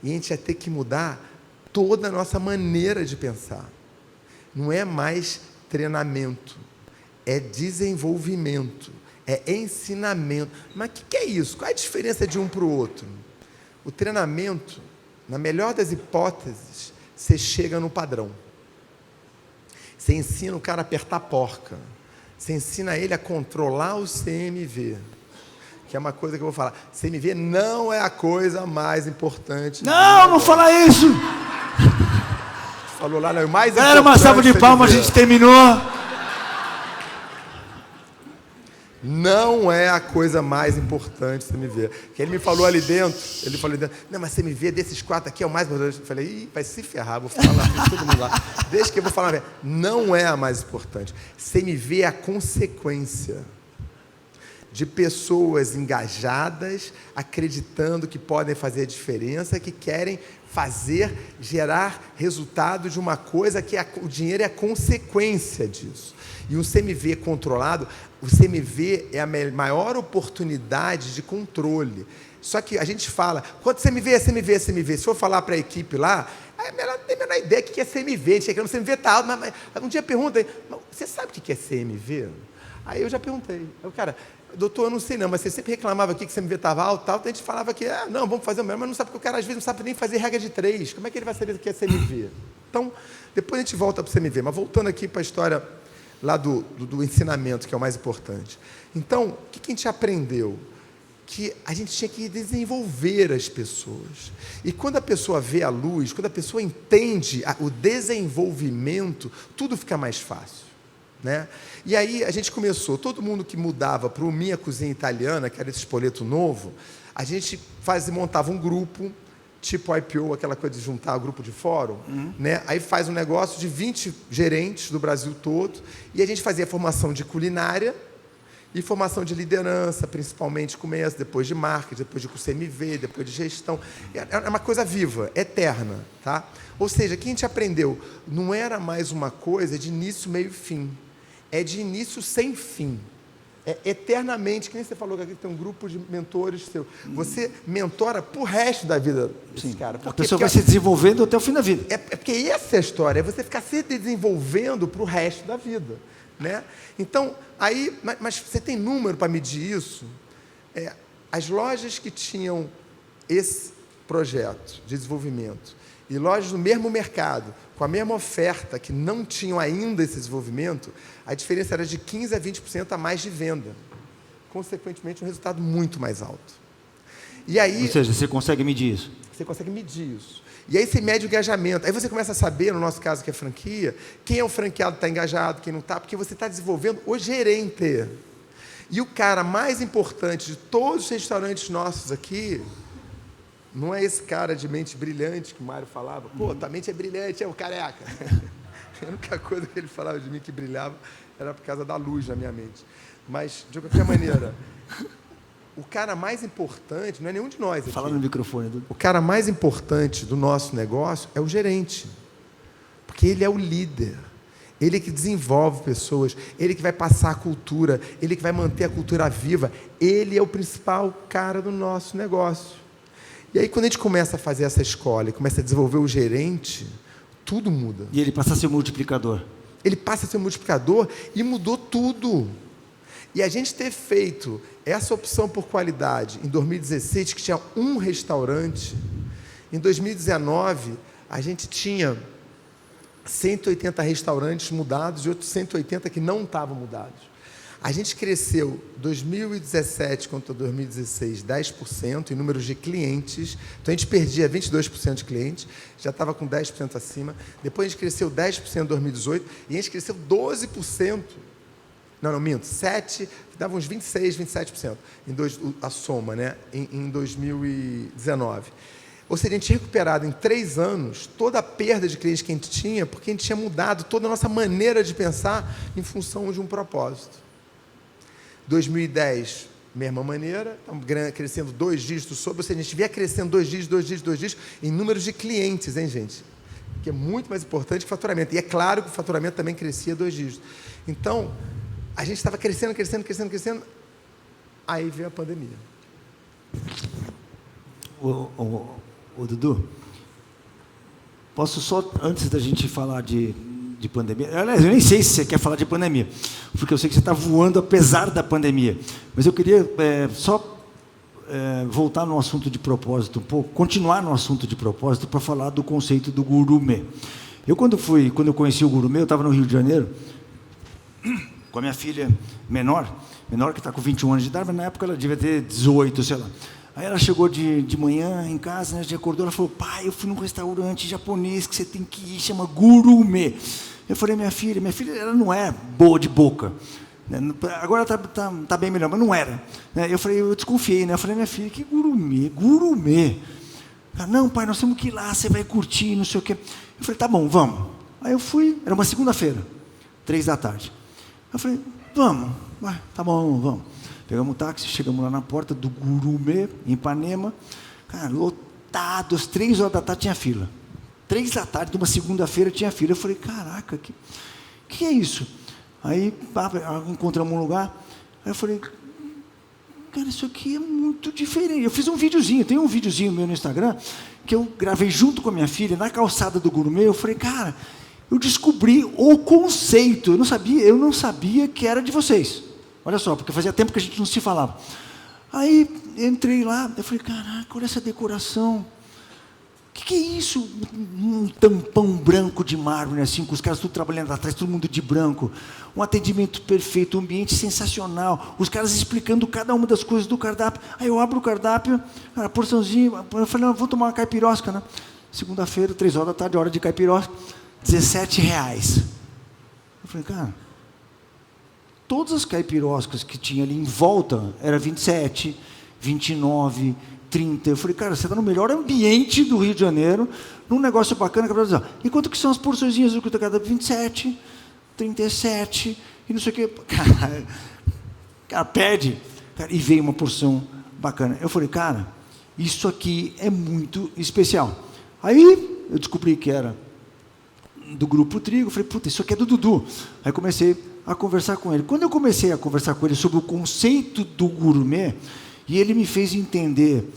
e a gente ia ter que mudar toda a nossa maneira de pensar. Não é mais treinamento, é desenvolvimento, é ensinamento. Mas o que é isso? Qual é a diferença de um para o outro? O treinamento, na melhor das hipóteses, você chega no padrão. Você ensina o cara a apertar a porca. Você ensina ele a controlar o CMV. Que é uma coisa que eu vou falar. CMV não é a coisa mais importante. Não fala isso! Falou lá, não, o mais Galera, uma salva de palmas, a gente terminou. Não é a coisa mais importante CMV. Que ele me falou ali dentro, não, mas CMV desses 4 aqui é o mais importante. Eu falei, ih, vai se ferrar, vou falar lá, todo mundo lá. Deixa que eu vou falar, não é a mais importante. CMV é a consequência de pessoas engajadas, acreditando que podem fazer a diferença, que querem gerar resultado de uma coisa que o dinheiro é a consequência disso. E um CMV controlado, o CMV é a maior oportunidade de controle. Só que a gente fala, quanto CMV é CMV, é CMV? Se eu falar para a equipe lá, ela não tem a menor ideia do que é CMV, a gente chega no CMV está alto, mas um dia pergunta, você sabe o que é CMV? Aí eu já perguntei, cara, doutor, eu não sei não, mas você sempre reclamava aqui que o CMV estava alto, tal, a gente falava que, não, vamos fazer o mesmo, mas não sabe, porque o cara às vezes não sabe nem fazer regra de 3, como é que ele vai saber o que é CMV? Então, depois a gente volta para o CMV, mas voltando aqui para a história lá do ensinamento, que é o mais importante. Então, o que a gente aprendeu? Que a gente tinha que desenvolver as pessoas. E quando a pessoa vê a luz, quando a pessoa entende o desenvolvimento, tudo fica mais fácil. Né? E aí a gente começou, todo mundo que mudava para o Minha Cozinha Italiana, que era esse espoleto novo, a gente montava um grupo, tipo IPO, aquela coisa de juntar o grupo de fórum, né? Aí faz um negócio de 20 gerentes do Brasil todo, e a gente fazia formação de culinária e formação de liderança, principalmente começo, depois de marketing, depois de CMV, depois de gestão. É uma coisa viva, eterna. Tá? Ou seja, o que a gente aprendeu não era mais uma coisa de início, meio e fim. É de início sem fim. É eternamente, que nem você falou que aqui tem um grupo de mentores seu. Você mentora pro resto da vida desse cara. A pessoa vai se desenvolvendo até o fim da vida. É porque essa é a história, é você ficar se desenvolvendo para o resto da vida. Né? Então, aí, mas você tem número para medir isso? As lojas que tinham esse projeto de desenvolvimento e lojas do mesmo mercado, com a mesma oferta, que não tinham ainda esse desenvolvimento, a diferença era de 15% a 20% a mais de venda. Consequentemente, um resultado muito mais alto. E aí, ou seja, você consegue medir isso? Você consegue medir isso. E aí você mede o engajamento. Aí você começa a saber, no nosso caso que é franquia, quem é o franqueado que está engajado, quem não está, porque você está desenvolvendo o gerente. E o cara mais importante de todos os restaurantes nossos aqui, não é esse cara de mente brilhante que o Mário falava. Pô, tua mente é brilhante, é o careca. A única coisa que ele falava de mim que brilhava era por causa da luz na minha mente. Mas, de qualquer maneira, o cara mais importante, não é nenhum de nós aqui. Fala no microfone, Edu. O cara mais importante do nosso negócio é o gerente. Porque ele é o líder. Ele que desenvolve pessoas, ele que vai passar a cultura, ele que vai manter a cultura viva. Ele é o principal cara do nosso negócio. E aí, quando a gente começa a fazer essa escola e começa a desenvolver o gerente, tudo muda. E ele passa a ser multiplicador. Ele passa a ser multiplicador e mudou tudo. E a gente ter feito essa opção por qualidade em 2016, que tinha um restaurante, em 2019, a gente tinha 180 restaurantes mudados e outros 180 que não estavam mudados. A gente cresceu 2017 contra 2016 10% em números de clientes. Então a gente perdia 22% de clientes, já estava com 10% acima. Depois a gente cresceu 10% em 2018 e a gente cresceu 12%. Não, minto, 7%, dava uns 26%, 27% a soma, né, em 2019. Ou seja, a gente tinha recuperado em 3 anos toda a perda de clientes que a gente tinha, porque a gente tinha mudado toda a nossa maneira de pensar em função de um propósito. 2010, mesma maneira, estamos crescendo 2 dígitos sobre, ou seja, a gente vier crescendo 2 dígitos, em números de clientes, hein, gente? Que é muito mais importante que o faturamento. E é claro que o faturamento também crescia 2 dígitos. Então, a gente estava crescendo, aí veio a pandemia. Ô, Dudu, posso só, antes da gente falar de pandemia, aliás, eu nem sei se você quer falar de pandemia, porque eu sei que você está voando apesar da pandemia, mas eu queria só voltar no assunto de propósito um pouco, continuar no assunto de propósito para falar do conceito do gurumê. Quando eu conheci o gurumê, eu estava no Rio de Janeiro, com a minha filha menor que está com 21 anos de idade, mas na época ela devia ter 18, sei lá. Aí ela chegou de manhã em casa, né, já acordou, ela falou, pai, eu fui num restaurante japonês que você tem que ir, chama Gurumê. Eu falei, minha filha, ela não é boa de boca. Agora tá bem melhor, mas não era. Eu desconfiei, né? Eu falei, minha filha, que Gurumê? Ela, não, pai, nós temos que ir lá, você vai curtir, não sei o quê. Eu falei, tá bom, vamos. Aí eu fui, era uma segunda-feira, 3h. Eu falei, vamos, tá bom, vamos. Pegamos um táxi, chegamos lá na porta do Gurumê, em Ipanema. Cara, lotado, às 3h tinha fila. 3h de uma segunda-feira tinha fila. Eu falei, caraca, que é isso? Aí encontramos um lugar. Aí eu falei, cara, isso aqui é muito diferente. Eu fiz um videozinho, tem um videozinho meu no Instagram, que eu gravei junto com a minha filha, na calçada do Gurumê. Eu falei, cara, eu descobri o conceito. Eu não sabia que era de vocês. Olha só, porque fazia tempo que a gente não se falava. Aí entrei lá, eu falei, caraca, olha essa decoração. O que é isso? Um tampão branco de mármore, assim, com os caras tudo trabalhando atrás, todo mundo de branco. Um atendimento perfeito, um ambiente sensacional. Os caras explicando cada uma das coisas do cardápio. Aí eu abro o cardápio, cara, porçãozinha. Eu falei, não, vou tomar uma caipirosca, né? Segunda-feira, 3h, hora de caipirosca, R$17. Eu falei, cara, todas as caipiroscas que tinha ali em volta era 27, 29, 30. Eu falei, cara, você está no melhor ambiente do Rio de Janeiro, num negócio bacana. E quanto que são as porçõezinhas do cada 27, 37, e não sei o quê. Cara, pede. Cara, e veio uma porção bacana. Eu falei, cara, isso aqui é muito especial. Aí eu descobri que era do Grupo Trigo. Eu falei, puta, isso aqui é do Dudu. Aí comecei a conversar com ele. Quando eu comecei a conversar com ele sobre o conceito do Gurumê, e ele me fez entender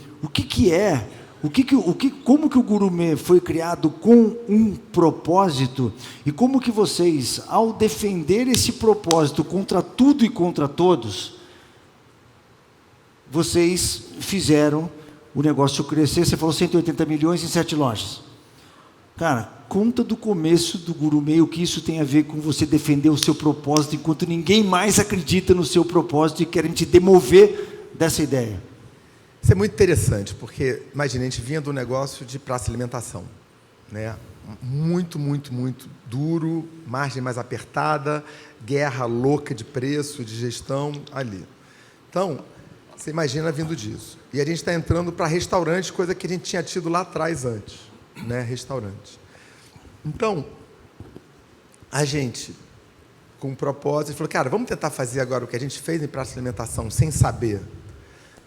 como que o Gurumê foi criado com um propósito, e como que vocês, ao defender esse propósito contra tudo e contra todos, vocês fizeram o negócio crescer. Você falou 180 milhões em 7 lojas. Cara, conta do começo do Gurumê, o que isso tem a ver com você defender o seu propósito, enquanto ninguém mais acredita no seu propósito e querem te demover dessa ideia. Isso é muito interessante, porque, imagina, a gente vinha do negócio de praça de alimentação, né? Muito duro, margem mais apertada, guerra louca de preço, de gestão, ali. Então, você imagina vindo disso. E a gente está entrando para restaurantes, coisa que a gente tinha tido lá atrás antes, né? Restaurantes. Então, a gente, com um propósito, falou, cara, vamos tentar fazer agora o que a gente fez em praça de alimentação sem saber.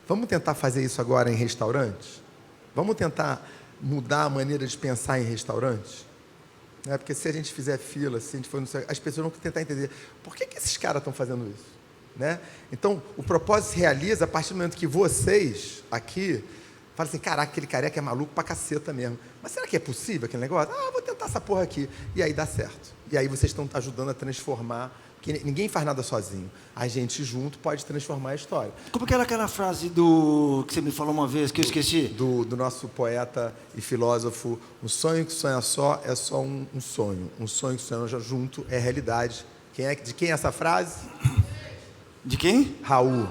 Vamos tentar fazer isso agora em restaurantes? Vamos tentar mudar a maneira de pensar em restaurantes? Porque se a gente fizer fila, se a gente for as pessoas vão tentar entender por que esses caras estão fazendo isso, né? Então, o propósito se realiza a partir do momento que vocês aqui falam assim, caraca, aquele careca é maluco pra caceta mesmo. Mas será que é possível aquele negócio? Vou tentar essa porra aqui. E aí dá certo. E aí vocês estão ajudando a transformar, que ninguém faz nada sozinho. A gente junto pode transformar a história. Como que era aquela frase que você me falou uma vez, que eu esqueci? Do nosso poeta e filósofo, um sonho que sonha só é só um sonho. Um sonho que sonha junto é realidade. De quem é essa frase? De quem? Raul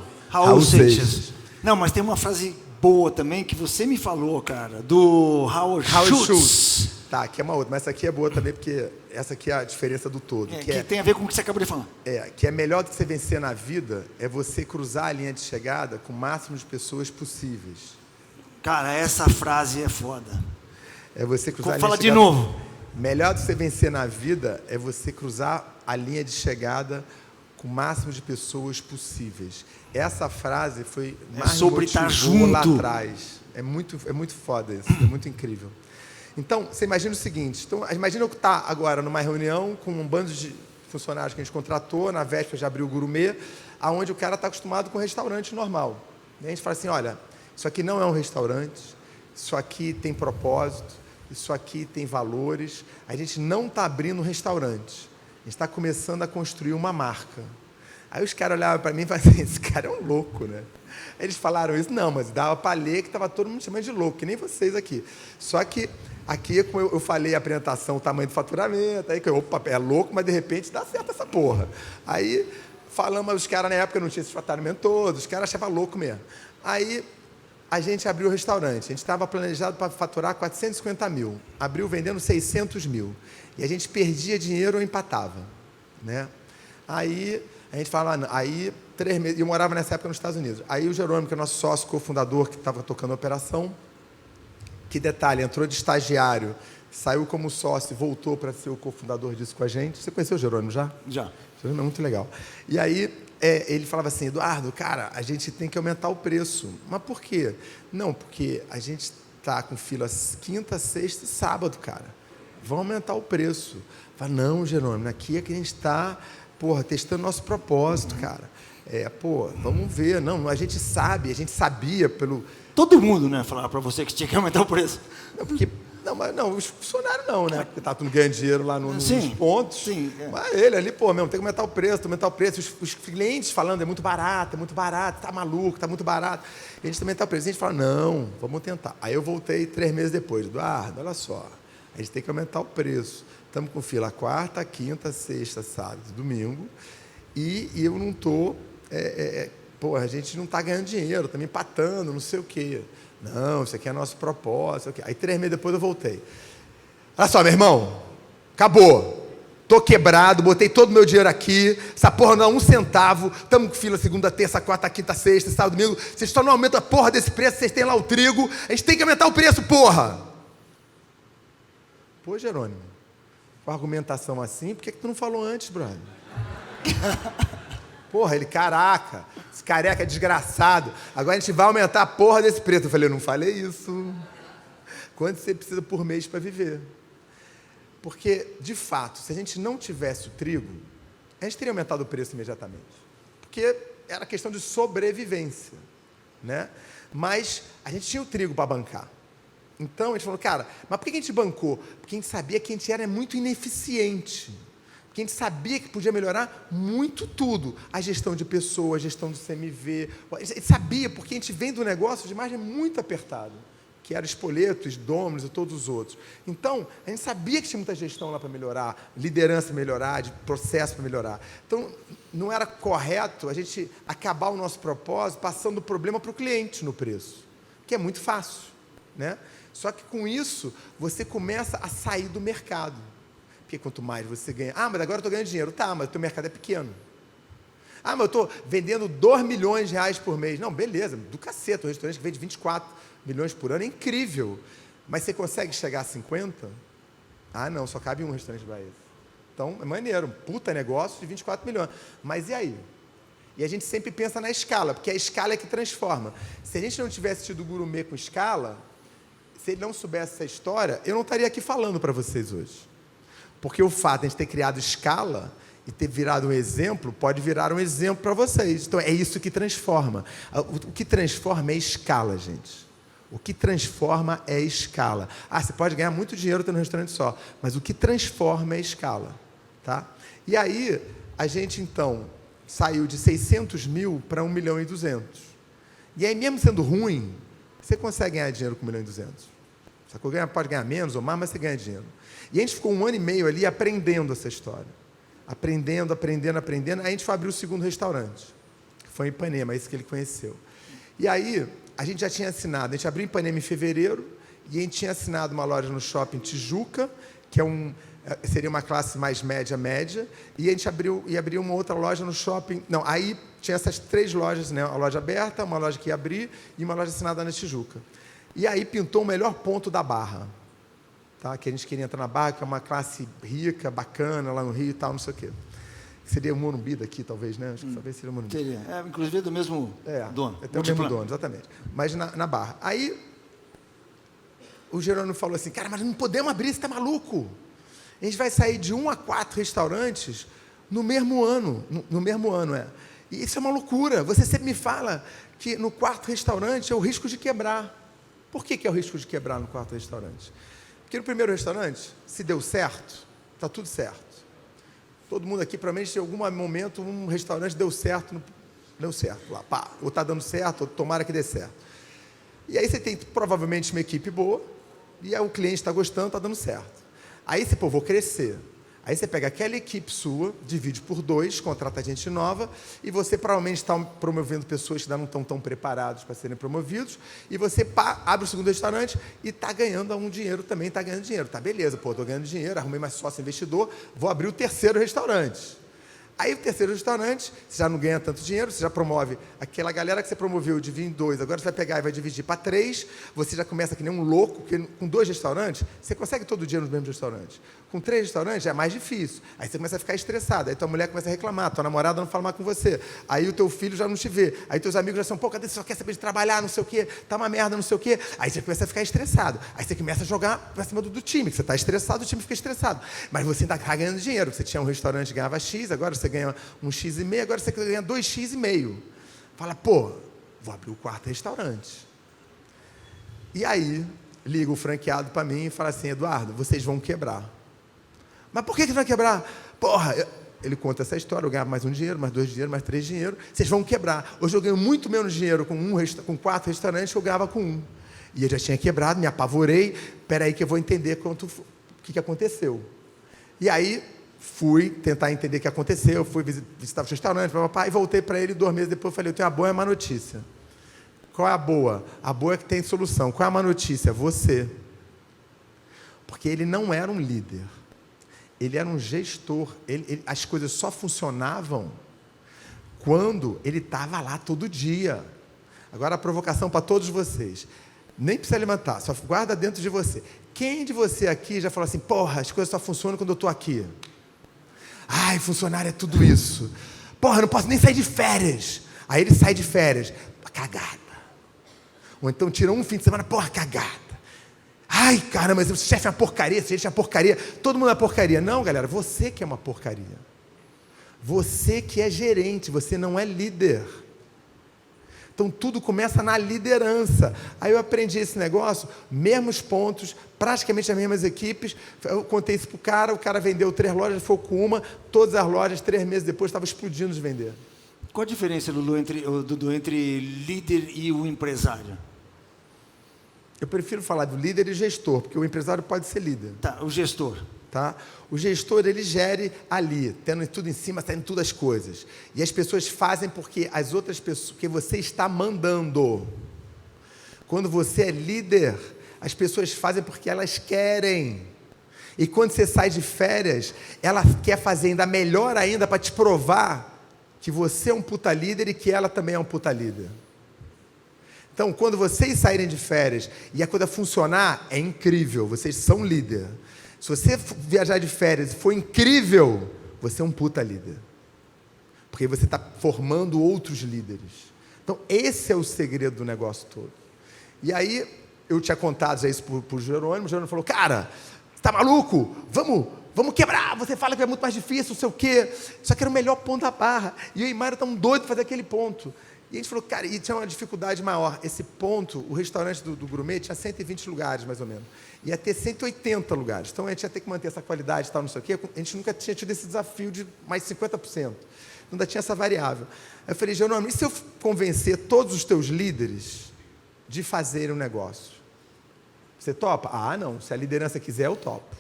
Seixas. Não, mas tem uma frase boa também que você me falou, cara, do Howard Schultz. Tá, aqui é uma outra, mas essa aqui é boa também, porque essa aqui é a diferença do todo. Que tem a ver com o que você acabou de falar. Que é melhor do que você vencer na vida, é você cruzar a linha de chegada com o máximo de pessoas possíveis. Cara, essa frase é foda. É você cruzar a linha Fala de chegada. de novo. Melhor do que você vencer na vida é você cruzar a linha de chegada com o máximo de pessoas possíveis. Essa frase foi mais sobre motivou estar junto lá atrás. É muito foda isso, é muito incrível. Então, você imagina o seguinte, imagina eu estar agora numa reunião com um bando de funcionários que a gente contratou, na véspera de abrir o Gourmet, aonde o cara está acostumado com um restaurante normal. E a gente fala assim, olha, isso aqui não é um restaurante, isso aqui tem propósito, isso aqui tem valores, a gente não está abrindo um restaurante, a gente está começando a construir uma marca. Aí os caras olhavam para mim e falavam assim, esse cara é um louco, né? Eles falaram isso, não, mas dava para ler que estava todo mundo chamando de louco, que nem vocês aqui. Só que aqui, como eu falei a apresentação, o tamanho do faturamento, aí que opa, é louco, mas de repente dá certo essa porra. Aí falamos, os caras na época não tinham esse faturamento todo, os caras achavam louco mesmo. Aí a gente abriu o restaurante, a gente estava planejado para faturar 450 mil, abriu vendendo 600 mil, e a gente perdia dinheiro ou empatava, né? Aí a gente falava, aí 3 meses, eu morava nessa época nos Estados Unidos, aí o Jerônimo, que é nosso sócio cofundador, que estava tocando a operação, que detalhe, entrou de estagiário, saiu como sócio e voltou para ser o cofundador disso com a gente. Você conheceu o Jerônimo já? Já. O Jerônimo é muito legal. E aí ele falava assim, Eduardo, cara, a gente tem que aumentar o preço. Mas por quê? Não, porque a gente está com fila quinta, sexta e sábado, cara. Vamos aumentar o preço. Fala, não, Jerônimo, aqui é que a gente está, testando nosso propósito, cara. Vamos ver. Não, a gente sabia pelo... Todo mundo, né, falava para você que tinha que aumentar o preço. Não, os funcionários não, né? Porque tá tudo ganhando dinheiro lá nos pontos. Sim. Mas ele ali, tem que aumentar o preço, Os clientes falando, é muito barato, tá maluco, tá muito barato. E a gente também aumentar o preço. A gente fala, não, vamos tentar. Aí eu voltei 3 meses depois. Eduardo, olha só, a gente tem que aumentar o preço. Estamos com fila quarta, quinta, sexta, sábado, domingo. E eu não estou... a gente não está ganhando dinheiro, estamos empatando, não sei o quê. Não, isso aqui é nosso propósito. Aí 3 meses depois eu voltei. Olha só, meu irmão, acabou. Estou quebrado, botei todo o meu dinheiro aqui, essa porra não dá 1 centavo, estamos com fila segunda, terça, quarta, quinta, sexta, sábado, domingo, vocês só não aumentam a porra desse preço, vocês têm lá o trigo, a gente tem que aumentar o preço, porra! Pô, Jerônimo, com argumentação assim, por que tu não falou antes, brother? Porra, ele, caraca, esse careca é desgraçado, agora a gente vai aumentar a porra desse preço. Eu falei, eu não falei isso. Quanto você precisa por mês para viver? Porque, de fato, se a gente não tivesse o trigo, a gente teria aumentado o preço imediatamente. Porque era questão de sobrevivência, né? Mas a gente tinha o trigo para bancar. Então, a gente falou, cara, mas por que a gente bancou? Porque a gente sabia que a gente era muito ineficiente. Porque a gente sabia que podia melhorar muito tudo. A gestão de pessoas, a gestão do CMV. A gente sabia, porque a gente vem do negócio de margem muito apertada, que era Spoleto, Domino's e todos os outros. Então, a gente sabia que tinha muita gestão lá para melhorar, liderança para melhorar, de processo para melhorar. Então, não era correto a gente acabar o nosso propósito passando o problema para o cliente no preço, que é muito fácil, né? Só que com isso, você começa a sair do mercado. Porque quanto mais você ganha... Ah, mas agora eu estou ganhando dinheiro. Tá, mas o teu mercado é pequeno. Ah, mas eu estou vendendo 2 milhões de reais por mês. Não, beleza, do cacete. Um restaurante que vende 24 milhões por ano é incrível. Mas você consegue chegar a 50? Ah, não, só cabe um restaurante para isso. Então, é maneiro. Puta negócio de 24 milhões. Mas e aí? E a gente sempre pensa na escala, porque a escala é que transforma. Se a gente não tivesse tido o Gourmet com escala, se ele não soubesse essa história, eu não estaria aqui falando para vocês hoje. Porque o fato de a gente ter criado escala e ter virado um exemplo, pode virar um exemplo para vocês. Então, é isso que transforma. O que transforma é escala, gente. O que transforma é escala. Ah, você pode ganhar muito dinheiro tendo um restaurante só, mas o que transforma é escala. Tá? E aí, a gente, então, saiu de 600 mil para 1 milhão e 200. E aí, mesmo sendo ruim, você consegue ganhar dinheiro com 1 milhão e 200. Sacou? Pode ganhar menos ou mais, mas você ganha dinheiro. E a gente ficou 1 ano e meio ali aprendendo essa história. Aprendendo. Aí a gente foi abrir o segundo restaurante, que foi em Ipanema, esse que ele conheceu. E aí, a gente já tinha assinado, a gente abriu em Ipanema em fevereiro, e a gente tinha assinado uma loja no shopping Tijuca, que seria uma classe mais média, e a gente ia abrir uma outra loja no shopping... Não, aí tinha essas 3 lojas, né? Uma loja aberta, uma loja que ia abrir, e uma loja assinada na Tijuca. E aí pintou o melhor ponto da Barra. Tá? Que a gente queria entrar na Barra, que é uma classe rica, bacana, lá no Rio e tal, não sei o quê. seria o Morumbi daqui, talvez, né? Acho que talvez seria o Morumbi. Seria. Inclusive é do mesmo dono. É o mesmo dono, exatamente. Mas na Barra. Aí, o Jerônimo falou assim, cara, mas não podemos abrir, você está maluco? A gente vai sair de 1 a 4 restaurantes no mesmo ano. No mesmo ano, E isso é uma loucura. Você sempre me fala que no quarto restaurante é o risco de quebrar. Por que é o risco de quebrar no quarto restaurante? Porque no primeiro restaurante, se deu certo, está tudo certo. Todo mundo aqui, provavelmente, em algum momento, um restaurante deu certo lá, pá, ou está dando certo, ou tomara que dê certo. E aí você tem, provavelmente, uma equipe boa, e aí o cliente está gostando, está dando certo. Aí você, vou crescer. Aí você pega aquela equipe sua, divide por 2, contrata gente nova, e você provavelmente está promovendo pessoas que ainda não estão tão preparados para serem promovidos, e você abre o segundo restaurante e está ganhando um dinheiro também, está ganhando dinheiro. Tá, beleza, estou ganhando dinheiro, arrumei mais sócio investidor, vou abrir o terceiro restaurante. Aí o terceiro restaurante, você já não ganha tanto dinheiro, você já promove aquela galera que você promoveu, divide em 2, agora você vai pegar e vai dividir para 3, você já começa que nem um louco, porque com 2 restaurantes, você consegue todo dia nos mesmos restaurantes. Com 3 restaurantes é mais difícil. Aí você começa a ficar estressado, aí tua mulher começa a reclamar, tua namorada não fala mais com você, aí o teu filho já não te vê, aí teus amigos já são, cadê você só quer saber de trabalhar, não sei o quê, tá uma merda, não sei o quê. Aí você começa a ficar estressado, aí você começa a jogar para cima do time, que você está estressado, o time fica estressado. Mas você ainda está ganhando dinheiro, você tinha um restaurante que ganhava X, agora você ganha um X e meio, agora você ganha 2X e meio. Fala, vou abrir o quarto restaurante. E aí, liga o franqueado para mim e fala assim, Eduardo, vocês vão quebrar. Mas por que vai quebrar? Ele conta essa história, eu ganhava mais um dinheiro, mais 2 dinheiro, mais 3 dinheiro, vocês vão quebrar. Hoje eu ganho muito menos dinheiro com 4 restaurantes que eu ganhava com 1. E eu já tinha quebrado, me apavorei, peraí que eu vou entender o que aconteceu. E aí, fui tentar entender o que aconteceu, fui visitar os restaurantes, e voltei para ele 2 meses depois, falei, eu tenho a boa e a má notícia. Qual é a boa? A boa é que tem solução. Qual é a má notícia? Você. Porque ele não era um líder. Ele era um gestor. As coisas só funcionavam quando ele estava lá todo dia. Agora a provocação para todos vocês. Nem precisa levantar, só guarda dentro de você. Quem de você aqui já falou assim, as coisas só funcionam quando eu estou aqui? Ai, funcionário é tudo isso. Eu não posso nem sair de férias. Aí ele sai de férias. Cagada. Ou então tira um fim de semana, cagada. Ai, caramba, esse chefe é uma porcaria, esse chefe é uma porcaria. Todo mundo é uma porcaria. Não, galera, você que é uma porcaria. Você que é gerente, você não é líder. Então, tudo começa na liderança. Aí eu aprendi esse negócio, mesmos pontos, praticamente as mesmas equipes. Eu contei isso para o cara vendeu 3 lojas, foi com uma, todas as lojas, 3 meses depois, estava explodindo de vender. Qual a diferença, Lulu, entre líder e o empresário? Eu prefiro falar do líder e gestor, porque o empresário pode ser líder. Tá, o gestor. Tá? O gestor, ele gere ali, tendo tudo em cima, tendo todas as coisas. E as pessoas fazem porque as outras pessoas, porque você está mandando. Quando você é líder, as pessoas fazem porque elas querem. E quando você sai de férias, ela quer fazer ainda melhor ainda para te provar que você é um puta líder e que ela também é um puta líder. Então, quando vocês saírem de férias e a coisa funcionar, é incrível, vocês são líder. Se você viajar de férias e for incrível, você é um puta líder. Porque você está formando outros líderes. Então, esse é o segredo do negócio todo. E aí, eu tinha contado já isso para o Jerônimo. O Jerônimo falou, cara, você está maluco? Vamos quebrar. Você fala que é muito mais difícil, não sei o quê. Só que era o melhor ponto da barra. E eu e Mário estamos doidos para fazer aquele ponto. E a gente falou, cara, e tinha uma dificuldade maior. Esse ponto, o restaurante do Gourmet tinha 120 lugares, mais ou menos. Ia ter 180 lugares. Então, a gente ia ter que manter essa qualidade e tal, não sei o quê. A gente nunca tinha tido esse desafio de mais 50%. Ainda tinha essa variável. Aí eu falei, Jerônimo, e se eu convencer todos os teus líderes de fazerem um negócio? Você topa? Não. Se a liderança quiser, eu topo.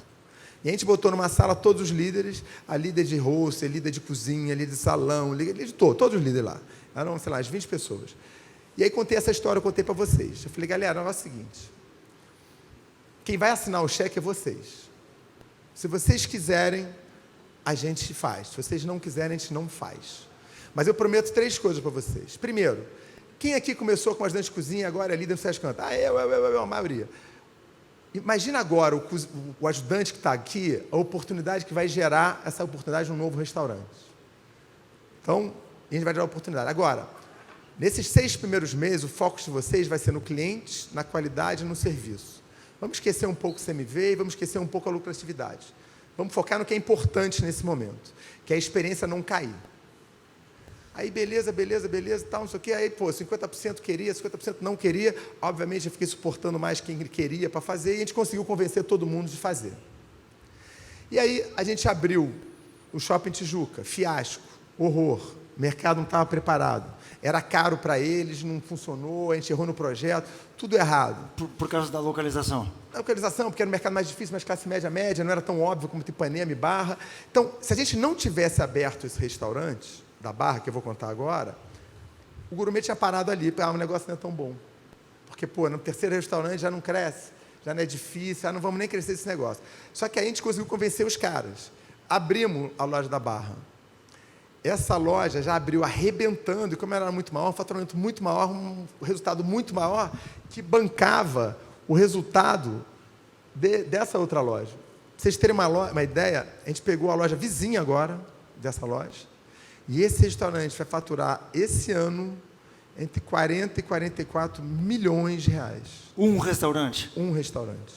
E a gente botou numa sala todos os líderes, a líder de rosto, a líder de cozinha, a líder de salão, líder de todos os líderes lá. Eram, sei lá, as 20 pessoas. E aí contei essa história, eu contei para vocês. Eu falei, galera, o negócio é o seguinte. Quem vai assinar o cheque é vocês. Se vocês quiserem, a gente faz. Se vocês não quiserem, a gente não faz. Mas eu prometo 3 coisas para vocês. Primeiro, quem aqui começou com ajudantes de cozinha e agora é líder no Sérgio Canto? Eu, a maioria. Imagina agora o ajudante que está aqui, a oportunidade que vai gerar essa oportunidade num novo restaurante. Então, a gente vai dar a oportunidade. Agora, nesses 6 primeiros meses, o foco de vocês vai ser no cliente, na qualidade e no serviço. Vamos esquecer um pouco o CMV e vamos esquecer um pouco a lucratividade. Vamos focar no que é importante nesse momento, que é a experiência não cair. Aí, beleza, tal, não sei o quê. Aí, 50% queria, 50% não queria. Obviamente, eu fiquei suportando mais quem queria para fazer e a gente conseguiu convencer todo mundo de fazer. E aí, a gente abriu o Shopping Tijuca, fiasco, horror. O mercado não estava preparado. Era caro para eles, não funcionou, a gente errou no projeto, tudo errado. Por causa da localização? A localização, porque era um mercado mais difícil, mais classe média, não era tão óbvio como Ipanema e Barra. Então, se a gente não tivesse aberto esse restaurante da Barra, que eu vou contar agora, o gourmet tinha parado ali, o negócio não é tão bom. Porque, no terceiro restaurante já não cresce, já não é difícil, não vamos nem crescer esse negócio. Só que aí a gente conseguiu convencer os caras. Abrimos a loja da Barra. Essa loja já abriu arrebentando, e como ela era muito maior, um faturamento muito maior, um resultado muito maior, que bancava o resultado dessa outra loja. Para vocês terem uma ideia, a gente pegou a loja vizinha agora, dessa loja, e esse restaurante vai faturar, esse ano, entre 40 e 44 milhões de reais. Um restaurante? Um restaurante.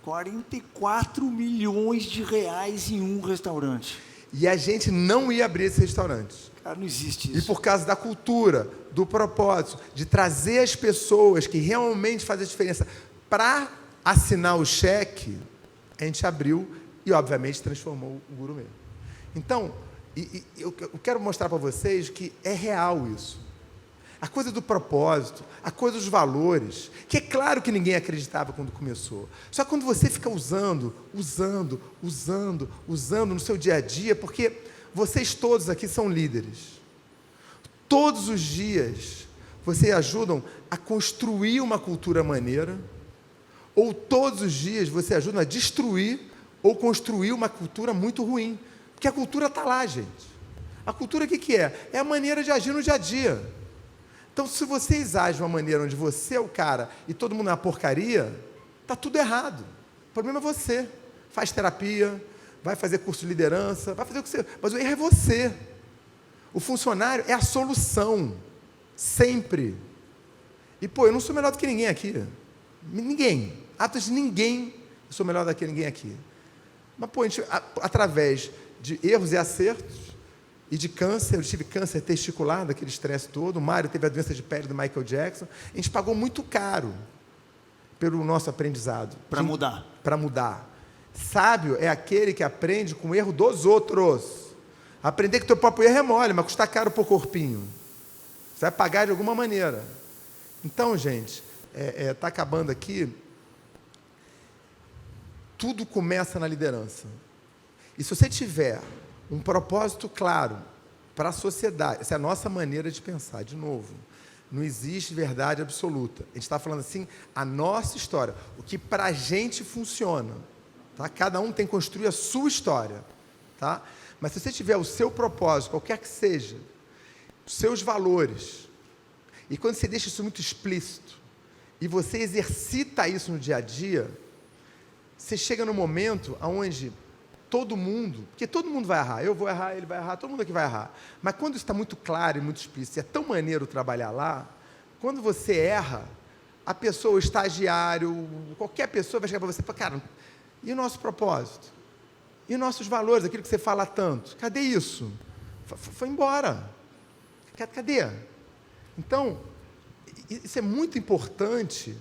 44 milhões de reais em um restaurante. E a gente não ia abrir esse restaurante. Cara, não existe isso. E por causa da cultura, do propósito, de trazer as pessoas que realmente fazem a diferença para assinar o cheque, a gente abriu e, obviamente, transformou o gourmet. Então, eu quero mostrar para vocês que é real isso. A coisa do propósito, a coisa dos valores, que é claro que ninguém acreditava quando começou. Só que quando você fica usando no seu dia a dia, porque vocês todos aqui são líderes. Todos os dias, vocês ajudam a construir uma cultura maneira, ou todos os dias vocês ajudam a destruir ou construir uma cultura muito ruim. Porque a cultura está lá, gente. A cultura o que é? É a maneira de agir no dia a dia. Então, se vocês agem de uma maneira onde você é o cara e todo mundo é uma porcaria, está tudo errado. O problema é você. Faz terapia, vai fazer curso de liderança, vai fazer o que você... Mas o erro é você. O funcionário é a solução. Sempre. E, eu não sou melhor do que ninguém aqui. Ninguém. Atos de ninguém, eu sou melhor do que ninguém aqui. Mas, a gente, através de erros e acertos, e de câncer, eu tive câncer testicular, daquele estresse todo, o Mário teve a doença de pele do Michael Jackson, a gente pagou muito caro pelo nosso aprendizado. Para mudar. Para mudar. Sábio é aquele que aprende com o erro dos outros. Aprender que teu próprio erro é mole, mas custa caro para o corpinho. Você vai pagar de alguma maneira. Então, gente, está acabando aqui. Tudo começa na liderança. E se você tiver um propósito claro para a sociedade, essa é a nossa maneira de pensar, de novo, não existe verdade absoluta, a gente está falando assim, a nossa história, o que para a gente funciona, tá? Cada um tem que construir a sua história, tá? Mas se você tiver o seu propósito, qualquer que seja, os seus valores, e quando você deixa isso muito explícito, e você exercita isso no dia a dia, você chega no momento onde todo mundo, porque todo mundo vai errar, eu vou errar, ele vai errar, todo mundo aqui vai errar. Mas quando isso está muito claro e muito explícito, e é tão maneiro trabalhar lá, quando você erra, a pessoa, o estagiário, qualquer pessoa vai chegar para você e falar, cara, e o nosso propósito? E os nossos valores, aquilo que você fala tanto? Cadê isso? Foi embora. Cadê? Então, isso é muito importante,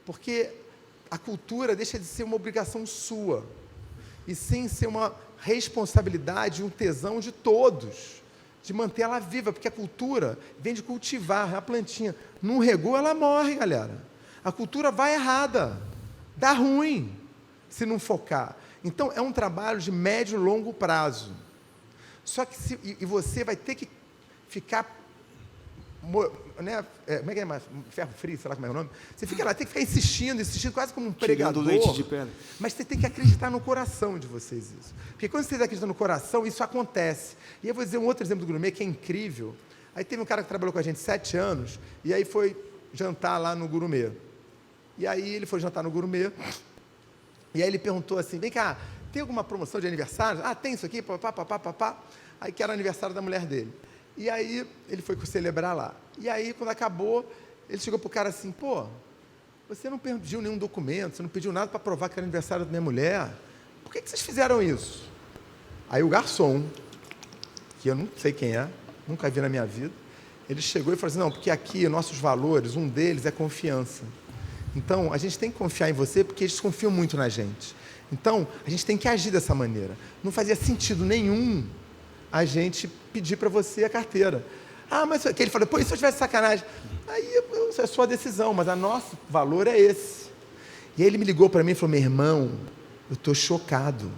porque a cultura deixa de ser uma obrigação sua, e sim ser uma responsabilidade, um tesão de todos, de manter ela viva, porque a cultura vem de cultivar, é a plantinha. Não regou, ela morre, galera. A cultura vai errada, dá ruim, se não focar. Então, é um trabalho de médio e longo prazo. Só que e você vai ter que ficar... Né, como é que é? Ferro frio, sei lá como é o nome. Você fica lá, tem que ficar insistindo, quase como um pregador. Tirando leite de pedra. Mas você tem que acreditar no coração de vocês isso. Porque quando vocês acreditam no coração, isso acontece. E eu vou dizer um outro exemplo do gourmet que é incrível. Aí teve um cara que trabalhou com a gente 7 anos, e aí foi jantar lá no gourmet. E aí ele foi jantar no gourmet, e aí ele perguntou assim, vem cá, tem alguma promoção de aniversário? Ah, tem isso aqui, papá. Aí que era aniversário da mulher dele. E aí ele foi celebrar lá. E aí, quando acabou, ele chegou pro cara assim, pô, você não pediu nenhum documento, você não pediu nada para provar que era aniversário da minha mulher. Por que vocês fizeram isso? Aí o garçom, que eu não sei quem é, nunca vi na minha vida, ele chegou e falou assim, não, porque aqui nossos valores, um deles é confiança. Então, a gente tem que confiar em você porque eles confiam muito na gente. Então, a gente tem que agir dessa maneira. Não fazia sentido nenhum a gente pedir para você a carteira. Ah, mas que ele falou, pô, e se eu tivesse sacanagem? Aí, é a sua decisão, mas o nosso valor é esse. E aí ele me ligou para mim e falou, meu irmão, eu estou chocado.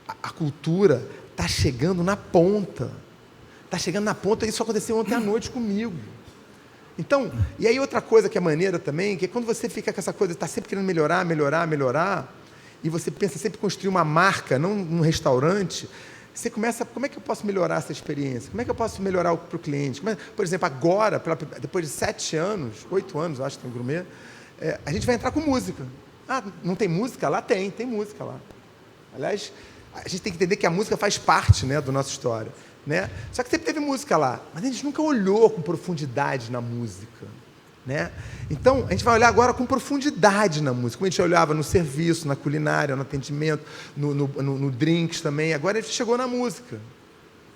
A cultura está chegando na ponta. Está chegando na ponta, isso aconteceu ontem à noite comigo. Então, e aí outra coisa que é maneira também, que é quando você fica com essa coisa, está sempre querendo melhorar, e você pensa sempre em construir uma marca, não num restaurante, você começa, como é que eu posso melhorar essa experiência? Como é que eu posso melhorar para o cliente? Por exemplo, agora, depois de 7 anos, 8 anos, acho que tem um gourmet, a gente vai entrar com música. Ah, não tem música lá? Tem música lá. Aliás, a gente tem que entender que a música faz parte, né, da nossa história. Né? Só que sempre teve música lá, mas a gente nunca olhou com profundidade na música. Né? Então, a gente vai olhar agora com profundidade na música, como a gente olhava no serviço, na culinária, no atendimento, no drinks também. Agora a gente chegou na música.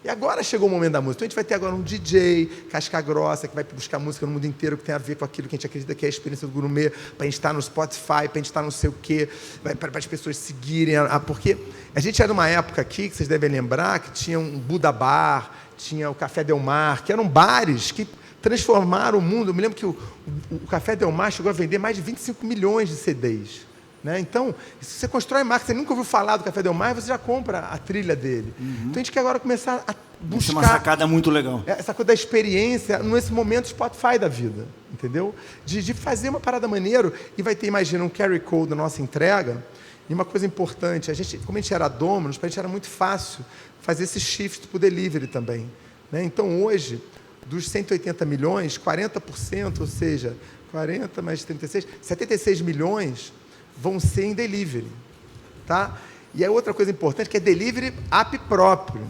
E agora chegou o momento da música. Então a gente vai ter agora um DJ, casca grossa, que vai buscar música no mundo inteiro, que tem a ver com aquilo que a gente acredita que é a experiência do gourmet, para a gente estar no Spotify, para a gente estar não sei o quê, para as pessoas seguirem. Porque a gente era numa época aqui, que vocês devem lembrar, que tinha um Buda Bar, tinha o Café Del Mar, que eram bares que transformaram o mundo. Eu me lembro que o Café Del Mar chegou a vender mais de 25 milhões de CDs. Né? Então, se você constrói marca, você nunca ouviu falar do Café Del Mar, você já compra a trilha dele. Então, a gente quer agora começar a buscar... Isso é uma sacada muito legal. Essa coisa da experiência, nesse momento Spotify da vida, entendeu? De fazer uma parada maneiro, e vai ter, imagina, um QR Code da nossa entrega, e uma coisa importante, como a gente era Domino's, para a gente era muito fácil fazer esse shift para o delivery também. Né? Então, hoje, dos 180 milhões, 40%, ou seja, 40 mais 36, 76 milhões... vão ser em delivery, tá? E a outra coisa importante que é delivery app próprio.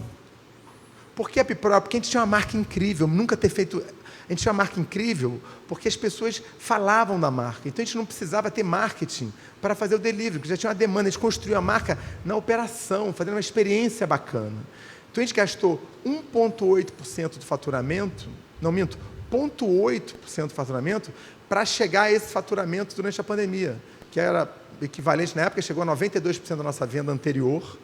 Por que app próprio? Porque a gente tinha uma marca incrível, nunca ter feito... A gente tinha uma marca incrível porque as pessoas falavam da marca. Então, a gente não precisava ter marketing para fazer o delivery, porque já tinha uma demanda. A gente construiu a marca na operação, fazendo uma experiência bacana. Então, a gente gastou 1,8% do faturamento, não minto, 0,8% do faturamento para chegar a esse faturamento durante a pandemia, que era equivalente, na época, chegou a 92% da nossa venda anterior,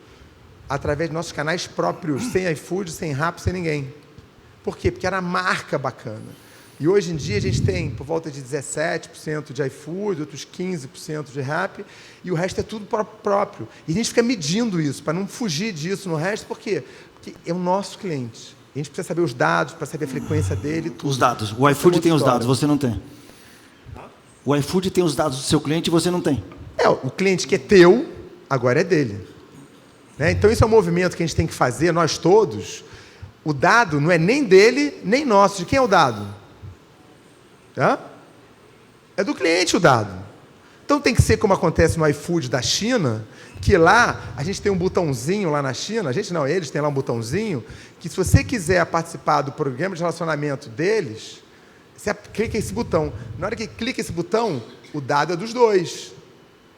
através de nossos canais próprios, sem iFood, sem Rappi, sem ninguém. Por quê? Porque era marca bacana. E hoje em dia a gente tem por volta de 17% de iFood, outros 15% de Rappi, e o resto é tudo próprio. E a gente fica medindo isso, para não fugir disso no resto, por quê? Porque é o nosso cliente. A gente precisa saber os dados, para saber a frequência dele. Tudo. Os dados. O iFood tem os dados, você não tem. O iFood tem os dados do seu cliente e você não tem. O cliente que é teu, agora é dele. Né? Então, esse é um movimento que a gente tem que fazer, nós todos. O dado não é nem dele, nem nosso. De quem é o dado? É do cliente o dado. Então, tem que ser como acontece no iFood da China, que lá, a gente tem um botãozinho lá na China, a gente não, eles têm lá um botãozinho, que se você quiser participar do programa de relacionamento deles, você clica esse botão. Na hora que clica esse botão, o dado é dos dois.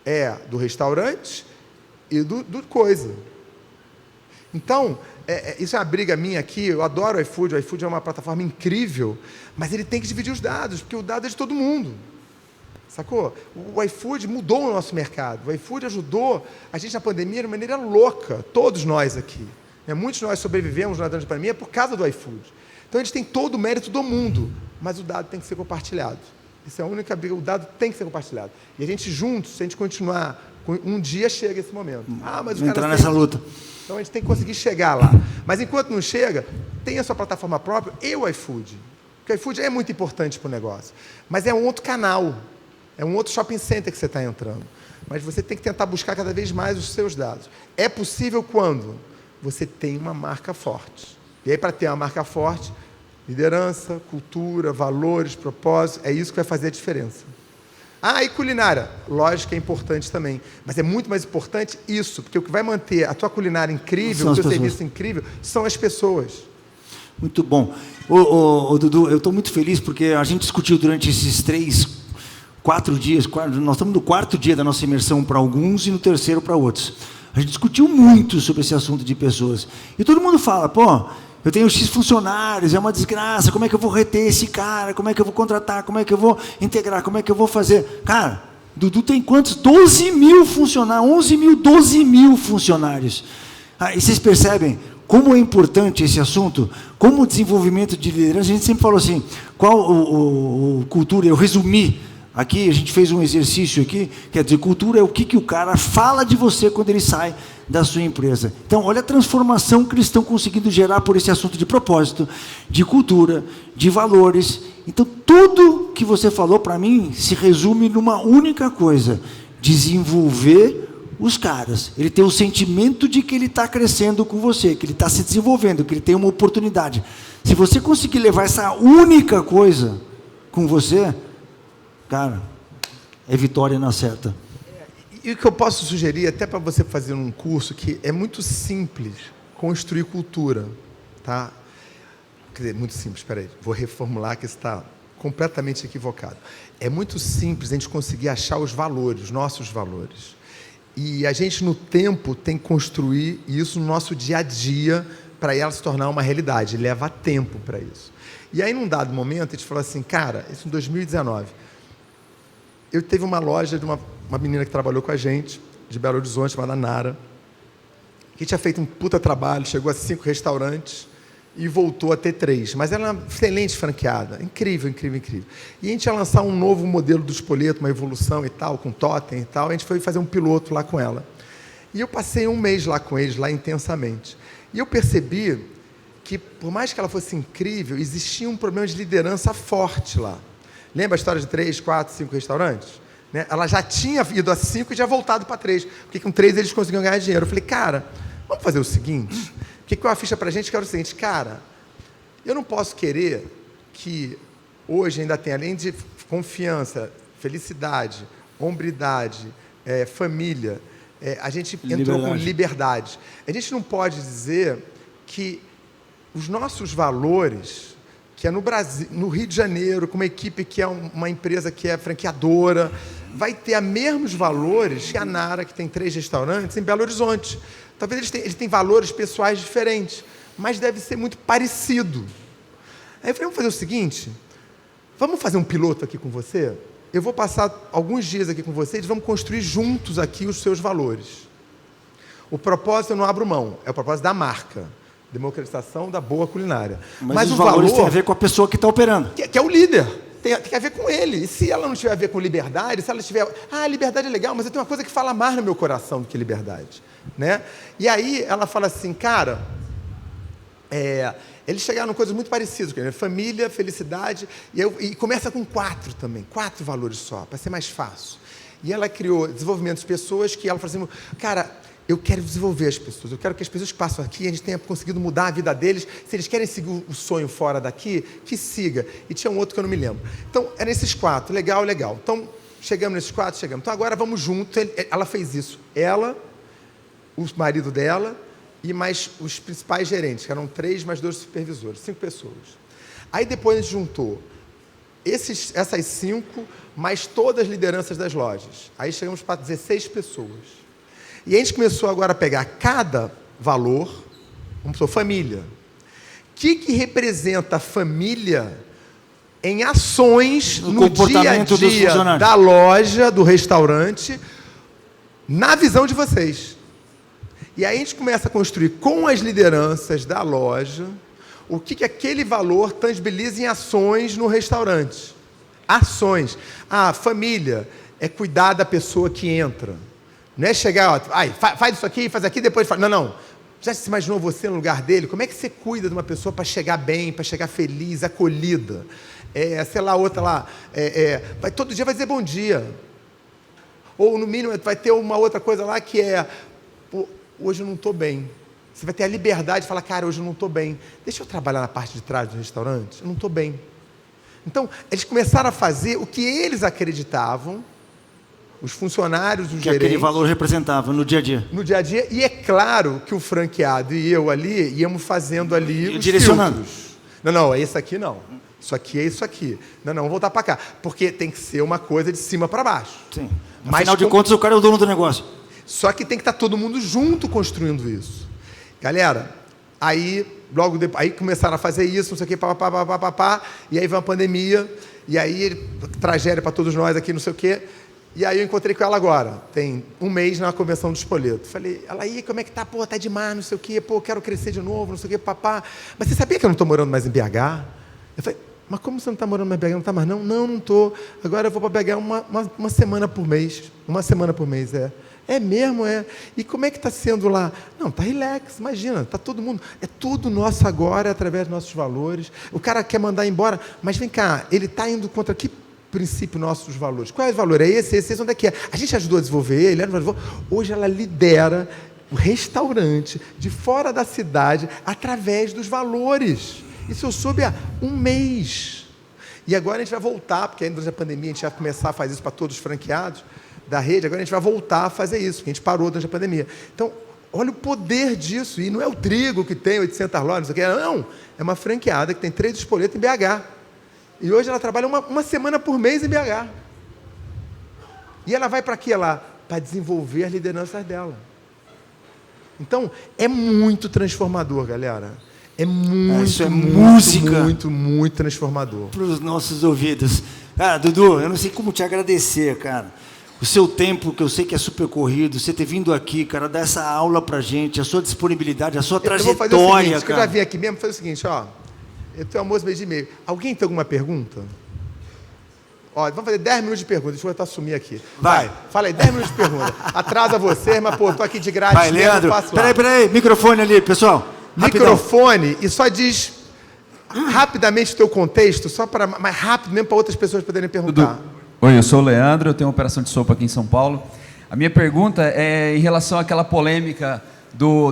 É do restaurante e do coisa. Então, isso é uma briga minha aqui. Eu adoro o iFood. O iFood é uma plataforma incrível, mas ele tem que dividir os dados, porque o dado é de todo mundo. Sacou? O iFood mudou o nosso mercado. O iFood ajudou a gente na pandemia de maneira louca. Todos nós aqui. Muitos de nós sobrevivemos durante a pandemia por causa do iFood. Então, a gente tem todo o mérito do mundo, mas o dado tem que ser compartilhado. Isso é a única briga, o dado tem que ser compartilhado. E a gente juntos, se a gente continuar, um dia chega esse momento. Mas entrar nessa luta. Então, a gente tem que conseguir chegar lá. Mas, enquanto não chega, tem a sua plataforma própria e o iFood. Porque o iFood é muito importante para o negócio. Mas é um outro canal, é um outro shopping center que você está entrando. Mas você tem que tentar buscar cada vez mais os seus dados. É possível quando você tem uma marca forte. E aí, para ter uma marca forte, liderança, cultura, valores, propósito, é isso que vai fazer a diferença. Ah, e culinária? Lógico que é importante também. Mas é muito mais importante isso, porque o que vai manter a tua culinária incrível, o teu serviço incrível, são as pessoas. Muito bom. Dudu, eu estou muito feliz porque a gente discutiu durante esses 4 dias, nós estamos no 4º dia da nossa imersão para alguns e no 3º para outros. A gente discutiu muito sobre esse assunto de pessoas. E todo mundo fala, eu tenho X funcionários, é uma desgraça, como é que eu vou reter esse cara, como é que eu vou contratar, como é que eu vou integrar, como é que eu vou fazer? Cara, Dudu tem quantos? 12 mil funcionários, 11 mil, 12 mil funcionários. E vocês percebem como é importante esse assunto? Como o desenvolvimento de liderança, a gente sempre falou assim, qual cultura, eu resumi aqui, a gente fez um exercício aqui, quer dizer, cultura é o que o cara fala de você quando ele sai da sua empresa. Então, olha a transformação que eles estão conseguindo gerar por esse assunto de propósito, de cultura, de valores. Então, tudo que você falou para mim se resume numa única coisa: desenvolver os caras. Ele tem o sentimento de que ele está crescendo com você, que ele está se desenvolvendo, que ele tem uma oportunidade. Se você conseguir levar essa única coisa com você, cara, é vitória na certa. E o que eu posso sugerir, até para você fazer um curso, que é muito simples construir cultura, tá? Quer dizer, muito simples, espera aí, vou reformular que está completamente equivocado. É muito simples a gente conseguir achar os valores, os nossos valores. E a gente, no tempo, tem que construir isso no nosso dia a dia para ela se tornar uma realidade. Leva tempo para isso. E aí, num dado momento, a gente falou assim, cara, isso em 2019, eu teve uma loja de uma menina que trabalhou com a gente, de Belo Horizonte, chamada Nara, que tinha feito um puta trabalho, chegou a 5 restaurantes e voltou a ter 3. Mas ela era uma excelente franqueada, incrível, incrível, incrível. E a gente ia lançar um novo modelo do espoleto, uma evolução e tal, com totem e tal, a gente foi fazer um piloto lá com ela. E eu passei um mês lá com eles, lá intensamente. E eu percebi que, por mais que ela fosse incrível, existia um problema de liderança forte lá. Lembra a história de 3, 4, 5 restaurantes? Né? Ela já tinha ido a 5 e já voltado para 3, porque com 3 eles conseguiam ganhar dinheiro. Eu falei, cara, vamos fazer o seguinte, o que é uma ficha para a gente, que era o seguinte, cara, eu não posso querer que hoje ainda tenha, além de confiança, felicidade, hombridade, família, a gente entrou com liberdade. A gente não pode dizer que os nossos valores, que é no Brasil, no Rio de Janeiro, com uma equipe que é uma empresa que é franqueadora, vai ter os mesmos valores que a Nara, que tem 3 restaurantes, em Belo Horizonte. Talvez eles tenham valores pessoais diferentes, mas deve ser muito parecido. Aí eu falei, vamos fazer o seguinte, vamos fazer um piloto aqui com você? Eu vou passar alguns dias aqui com vocês, vamos construir juntos aqui os seus valores. O propósito eu não abro mão, é o propósito da marca. Democratização da boa culinária. Mas os valores têm a ver com a pessoa que está operando. Que é o líder. Tem a ver com ele. E se ela não tiver a ver com liberdade, se ela tiver... liberdade é legal, mas eu tenho uma coisa que fala mais no meu coração do que liberdade. Né? E aí ela fala assim, cara, eles chegaram em coisas muito parecidas, família, felicidade, e começa com 4 também, 4 valores só, para ser mais fácil. E ela criou desenvolvimento de pessoas que ela falou assim, cara, eu quero desenvolver as pessoas, eu quero que as pessoas que passam aqui, a gente tenha conseguido mudar a vida deles, se eles querem seguir o sonho fora daqui, que siga. E tinha um outro que eu não me lembro. Então, eram esses 4, legal, legal. Então, chegamos nesses 4, chegamos. Então, agora vamos junto, ela fez isso. Ela, o marido dela e mais os principais gerentes, que eram 3 mais 2 supervisores, 5 pessoas. Aí depois a gente juntou essas 5, mais todas as lideranças das lojas. Aí chegamos para 16 pessoas. E a gente começou agora a pegar cada valor, vamos supor, família. O que representa a família em ações no dia a dia da loja, do restaurante, na visão de vocês? E aí a gente começa a construir com as lideranças da loja o que aquele valor tangibiliza em ações no restaurante. Ações. Família é cuidar da pessoa que entra. Não é chegar, faz isso aqui, faz aqui, depois faz. Não. Já se imaginou você no lugar dele? Como é que você cuida de uma pessoa para chegar bem, para chegar feliz, acolhida? Sei lá, outra lá, todo dia vai dizer bom dia. Ou, no mínimo, vai ter uma outra coisa lá que hoje eu não estou bem. Você vai ter a liberdade de falar, cara, hoje eu não estou bem. Deixa eu trabalhar na parte de trás do restaurante, eu não estou bem. Então, eles começaram a fazer o que eles acreditavam, os funcionários, os gerentes... Que aquele valor representava no dia a dia. No dia a dia. E é claro que o franqueado e eu ali íamos fazendo ali os direcionando. filtros. Não, esse aqui não. Isso aqui é isso aqui. Não, vou voltar para cá. Porque tem que ser uma coisa de cima para baixo. Sim. Afinal de contas, o cara é o dono do negócio. Só que tem que estar todo mundo junto construindo isso. Galera, aí logo depois, aí começaram a fazer isso, não sei o quê, e aí veio a pandemia, e aí tragédia para todos nós aqui, não sei o quê. E aí eu encontrei com ela agora, tem um mês na convenção do Espoleto. Falei, ela aí, como é que tá? Pô, tá demais, não sei o quê, pô, quero crescer de novo, não sei o quê, papá. Mas você sabia que eu não estou morando mais em BH? Eu falei, mas como você não está morando mais em BH? Não está mais, não? Não estou. Agora eu vou para BH uma semana por mês. Uma semana por mês, é. É mesmo, é. E como é que está sendo lá? Não, está relax, imagina, está todo mundo. É tudo nosso agora, através dos nossos valores. O cara quer mandar embora, mas vem cá, ele está indo contra que princípio nosso dos valores? Qual é o valor? É esse, onde é que é? A gente ajudou a desenvolver ele, hoje ela lidera o restaurante de fora da cidade através dos valores. Isso eu soube há um mês. E agora a gente vai voltar, porque ainda durante a pandemia a gente vai começar a fazer isso para todos os franqueados da rede, agora a gente vai voltar a fazer isso, porque a gente parou durante a pandemia. Então, olha o poder disso, e não é o Trigo que tem 800 lojas, não, é uma franqueada que tem 3 Espoleto em BH, e hoje ela trabalha uma semana por mês em BH, e ela vai para quê lá? Para desenvolver as lideranças dela. Então, é muito transformador, galera, isso é música muito transformador. Para os nossos ouvidos. Cara, Dudu, eu não sei como te agradecer, cara. O seu tempo, que eu sei que é super corrido, você ter vindo aqui, cara, dar essa aula pra gente, a sua disponibilidade, a sua trajetória, eu vou fazer o seguinte, cara. eu já vim aqui mesmo, fazer o seguinte, ó. Eu tenho almoço meio de meio. Alguém tem alguma pergunta? Ó, vamos fazer 10 minutos de pergunta, deixa eu tentar sumir aqui. Vai. Fala aí, 10 minutos de pergunta. Atrasa você, mas, pô, tô aqui de grátis. Vai, Leandro. Peraí, microfone ali, pessoal. Microfone, e só diz rapidamente o teu contexto, só para mais rápido mesmo para outras pessoas poderem perguntar. Dudu. Oi, eu sou o Leandro, eu tenho uma operação de sopa aqui em São Paulo. A minha pergunta é em relação àquela polêmica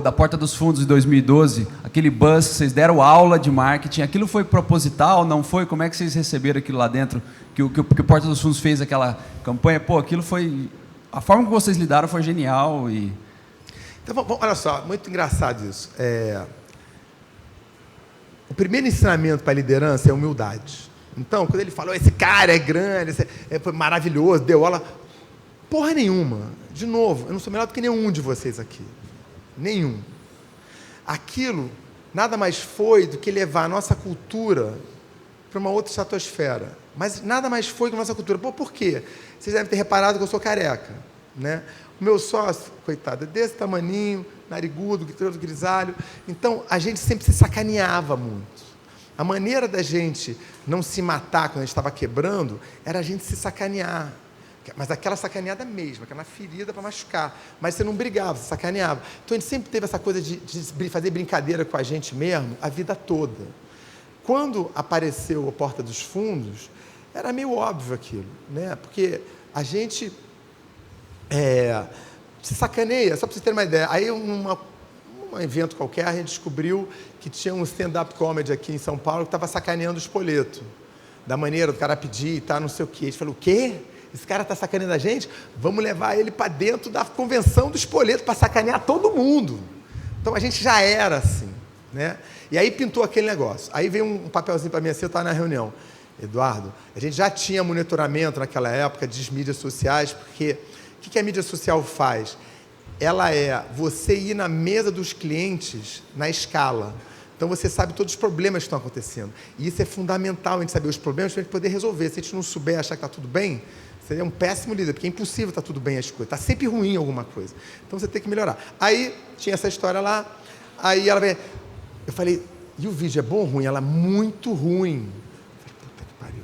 da Porta dos Fundos de 2012, aquele buzz que vocês deram aula de marketing, aquilo foi proposital, não foi? Como é que vocês receberam aquilo lá dentro? Que o Porta dos Fundos fez aquela campanha, pô, aquilo foi... A forma que vocês lidaram foi genial e... Então, olha só, muito engraçado isso. O primeiro ensinamento para a liderança é humildade. Então, quando ele falou, esse cara é grande, foi maravilhoso, deu aula... Porra nenhuma. De novo, eu não sou melhor do que nenhum de vocês aqui. Nenhum. Aquilo nada mais foi do que levar a nossa cultura para uma outra estratosfera. Mas nada mais foi que a nossa cultura. Pô, por quê? Vocês devem ter reparado que eu sou careca, né? O meu sócio, coitado, é desse tamaninho, narigudo, todo grisalho. Então, a gente sempre se sacaneava muito. A maneira da gente não se matar quando a gente estava quebrando era a gente se sacanear. Mas aquela sacaneada mesmo, aquela ferida para machucar. Mas você não brigava, você sacaneava. Então a gente sempre teve essa coisa de fazer brincadeira com a gente mesmo a vida toda. Quando apareceu a Porta dos Fundos, era meio óbvio aquilo, né? Porque a gente se sacaneia, só para vocês terem uma ideia. Aí um evento qualquer, a gente descobriu que tinha um stand-up comedy aqui em São Paulo que estava sacaneando o Espoleto. Da maneira do cara pedir e tal, não sei o quê. A gente falou, o quê? Esse cara está sacaneando a gente? Vamos levar ele para dentro da convenção do Espoleto para sacanear todo mundo. Então a gente já era assim, né? E aí pintou aquele negócio. Aí veio um papelzinho para mim assim, eu estava na reunião. Eduardo, a gente já tinha monitoramento naquela época de mídias sociais, porque o que a mídia social faz? Ela é você ir na mesa dos clientes na escala. Então você sabe todos os problemas que estão acontecendo. E isso é fundamental, a gente saber os problemas para a gente poder resolver. Se a gente não souber achar que está tudo bem, seria um péssimo líder, porque é impossível estar tudo bem as coisas. Está sempre ruim alguma coisa. Então você tem que melhorar. Aí tinha essa história lá, aí ela veio. Eu falei, e o vídeo é bom ou ruim? Ela, muito ruim. Eu falei, puta que pariu.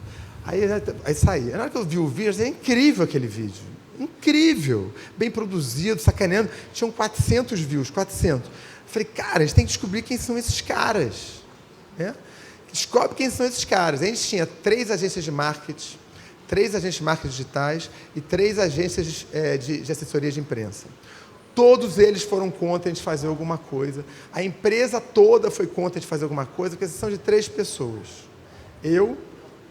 Aí saí. Na hora que eu vi o vídeo, eu falei, é incrível aquele vídeo. Incrível. Bem produzido, sacaneando. Tinham 400 views, 400. Eu falei, cara, a gente tem que descobrir quem são esses caras. Né? Descobre quem são esses caras. A gente tinha 3 agências de marketing, 3 agências de marketing digitais e 3 agências de assessoria de imprensa. Todos eles foram contra a gente fazer alguma coisa. A empresa toda foi contra a gente fazer alguma coisa, com exceção de 3 pessoas. Eu,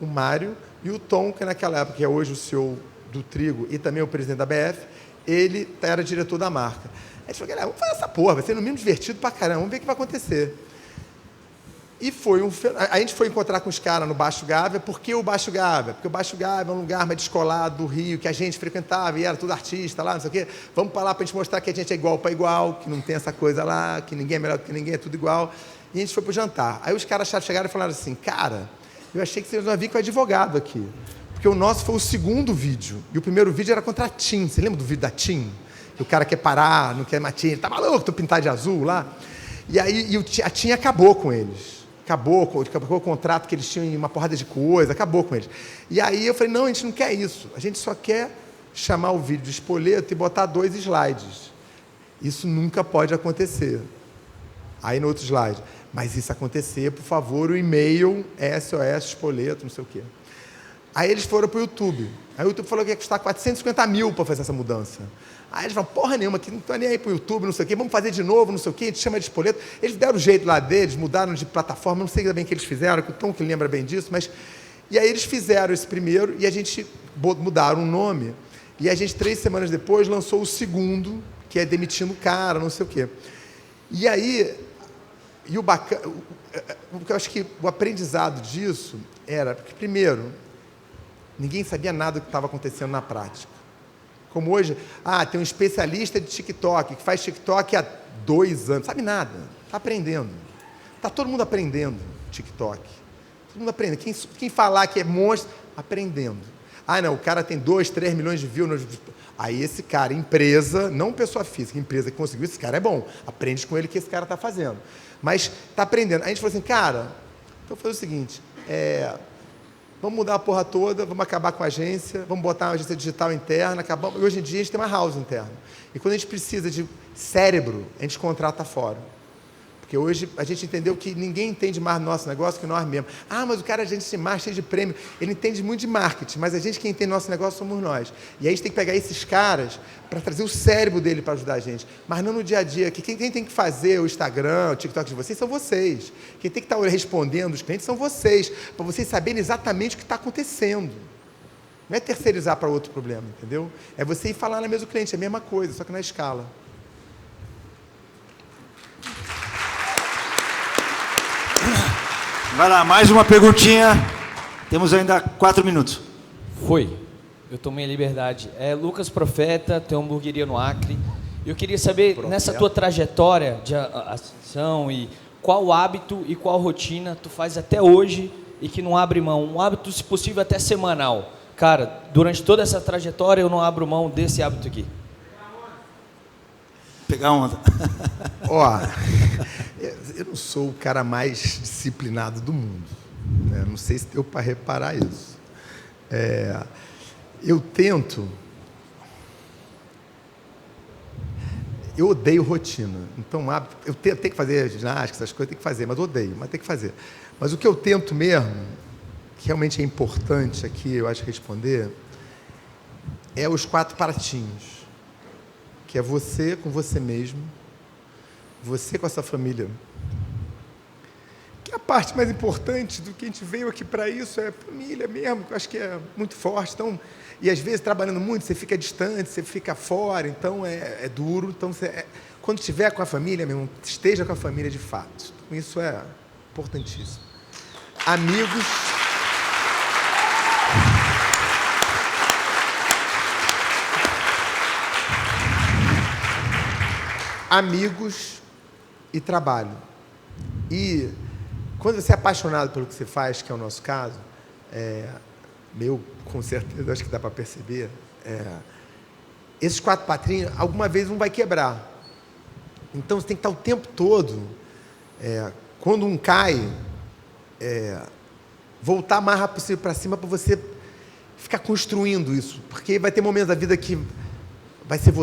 o Mário, e o Tom, que naquela época, que é hoje o CEO do Trigo e também o presidente da BF, ele era diretor da marca. Aí a gente falou, galera, vamos fazer essa porra, vai ser no mínimo divertido pra caramba, vamos ver o que vai acontecer. E a gente foi encontrar com os caras no Baixo Gávea. Por que o Baixo Gávea? Porque o Baixo Gávea é um lugar mais descolado do Rio, que a gente frequentava, e era tudo artista lá, não sei o quê. Vamos para lá para a gente mostrar que a gente é igual para igual, que não tem essa coisa lá, que ninguém é melhor do que ninguém, é tudo igual. E a gente foi para o jantar. Aí os caras chegaram e falaram assim, cara, eu achei que vocês iam vir com o advogado aqui. Porque o nosso foi o segundo vídeo. E o primeiro vídeo era contra a TIM. Você lembra do vídeo da TIM? Que o cara quer parar, não quer mais TIM. Tá maluco, tu pintar de azul lá? E aí a TIM acabou com eles. Acabou o contrato que eles tinham em uma porrada de coisa, acabou com eles. E aí eu falei, não, a gente não quer isso. A gente só quer chamar o vídeo de espoleto e botar 2 slides. Isso nunca pode acontecer. Aí no outro slide. Mas isso acontecer, por favor, o e-mail SOS espoleto, não sei o quê. Aí eles foram para o YouTube. Aí o YouTube falou que ia custar 450 mil para fazer essa mudança. Aí eles falaram, porra nenhuma, que não estou nem aí para o YouTube, não sei o quê, vamos fazer de novo, não sei o quê, a gente chama de espoleto. Eles deram o jeito lá deles, mudaram de plataforma, não sei bem o que eles fizeram, que o Tom que lembra bem disso, mas... E aí eles fizeram esse primeiro e a gente mudaram o nome. E a gente, 3 semanas depois, lançou o segundo, que é Demitindo o Cara, não sei o quê. E aí, o que eu acho que o aprendizado disso era, porque primeiro, ninguém sabia nada do que estava acontecendo na prática. Como hoje, tem um especialista de TikTok, que faz TikTok há 2 anos. Sabe nada, está aprendendo. Está todo mundo aprendendo TikTok. Todo mundo aprendendo. Quem falar que é monstro, aprendendo. Não, o cara tem 2, 3 milhões de views. Aí esse cara, empresa, não pessoa física, empresa que conseguiu, esse cara é bom. Aprende com ele o que esse cara está fazendo. Mas está aprendendo. Aí a gente falou assim, cara, então fazer o seguinte, vamos mudar a porra toda, vamos acabar com a agência, vamos botar uma agência digital interna, acabamos. E hoje em dia a gente tem uma house interna. E quando a gente precisa de cérebro, a gente contrata fora. Porque hoje a gente entendeu que ninguém entende mais do nosso negócio que nós mesmos. Mas o cara é agente de marketing, cheio de prêmio. Ele entende muito de marketing, mas a gente quem entende nosso negócio somos nós. E aí a gente tem que pegar esses caras para trazer o cérebro dele para ajudar a gente. Mas não no dia a dia, que quem tem que fazer o Instagram, o TikTok de vocês são vocês. Quem tem que estar respondendo os clientes são vocês, para vocês saberem exatamente o que está acontecendo. Não é terceirizar para outro problema, entendeu? É você ir falar na mesa do cliente, é a mesma coisa, só que na escala. Vai lá, mais uma perguntinha. Temos ainda 4 minutos. Eu tomei a liberdade. Lucas Profeta, tem uma hamburgueria no Acre. Eu queria saber, nessa tua trajetória de ação, e qual hábito e qual rotina tu faz até hoje e que não abre mão. Um hábito, se possível, até semanal. Cara, durante toda essa trajetória eu não abro mão desse hábito aqui. Pegar onda. Eu não sou o cara mais disciplinado do mundo. Né? Não sei se deu para reparar isso. Eu tento... Eu odeio rotina. Então, eu tenho que fazer ginástica, essas coisas, tenho que fazer, mas odeio, mas tem que fazer. Mas o que eu tento mesmo, que realmente é importante aqui, eu acho, responder, é os 4 pratinhos. Que é você com você mesmo, você com a sua família. Que a parte mais importante do que a gente veio aqui para isso é a família mesmo, que eu acho que é muito forte. Então, e às vezes, trabalhando muito, você fica distante, você fica fora, então é duro. Então, quando estiver com a família, meu irmão, esteja com a família de fato. Então, isso é importantíssimo. Amigos... Amigos e trabalho. E quando você é apaixonado pelo que você faz, que é o nosso caso, meu, com certeza, acho que dá para perceber, esses 4 patinhos, alguma vez um vai quebrar. Então, você tem que estar o tempo todo, quando um cai, voltar mais rápido possível para cima para você ficar construindo isso. Porque vai ter momentos da vida que vai ser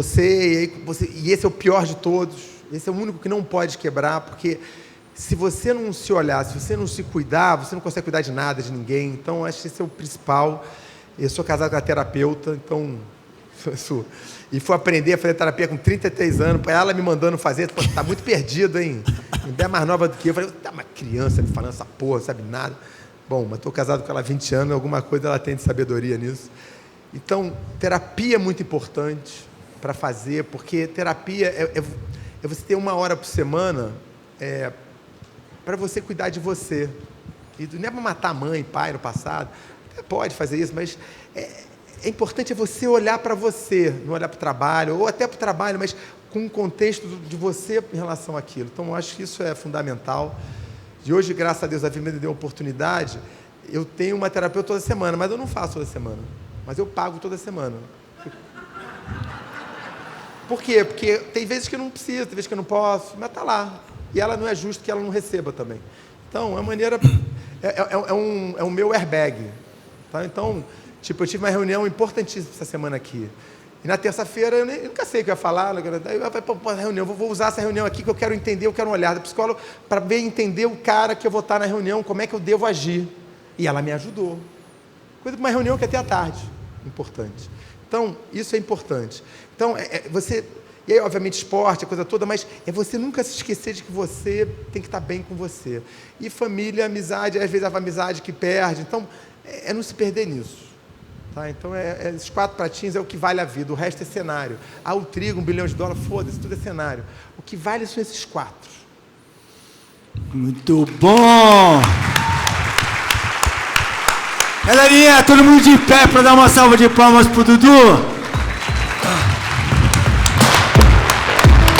e esse é o pior de todos, esse é o único que não pode quebrar, porque se você não se olhar, se você não se cuidar, você não consegue cuidar de nada, de ninguém. Então, acho que esse é o principal. Eu sou casado com a terapeuta, então, e fui aprender a fazer terapia com 33 anos, ela me mandando fazer, tá muito perdido, hein? Ainda é mais nova do que eu. Eu falei, tá uma criança me falando essa porra, sabe nada. Bom, mas estou casado com ela há 20 anos, alguma coisa ela tem de sabedoria nisso. Então, terapia é muito importante para fazer, porque terapia é você ter 1 hora por semana para você cuidar de você. E não é para matar mãe, pai no passado, até pode fazer isso, mas é importante você olhar para você, não olhar para o trabalho, ou até para o trabalho, mas com um contexto de você em relação àquilo. Então, eu acho que isso é fundamental. E hoje, graças a Deus, a vida me deu uma oportunidade. Eu tenho uma terapeuta toda semana, mas eu não faço toda semana. Mas eu pago toda semana. Por quê? Porque tem vezes que eu não preciso, tem vezes que eu não posso, mas está lá. E ela não é justo que ela não receba também. Então, é uma maneira... É um meu airbag. Tá? Então, tipo, eu tive uma reunião importantíssima essa semana aqui. E na terça-feira, eu nunca sei o que eu ia falar. Eu vou usar essa reunião aqui que eu quero entender, eu quero um olhar da psicóloga para ver entender o cara que eu vou estar na reunião, como é que eu devo agir. E ela me ajudou. Coisa de uma reunião que é até à tarde. Importante. Então, isso é importante. Então, você... E aí, obviamente, esporte, a coisa toda, mas é você nunca se esquecer de que você tem que estar bem com você. E família, amizade, às vezes a amizade que perde. Então, é não se perder nisso. Tá? Então, esses 4 pratinhos é o que vale a vida. O resto é cenário. O trigo, $1 bilhão, foda-se, tudo é cenário. O que vale são esses 4. Muito bom! Galerinha, todo mundo de pé para dar uma salva de palmas pro Dudu.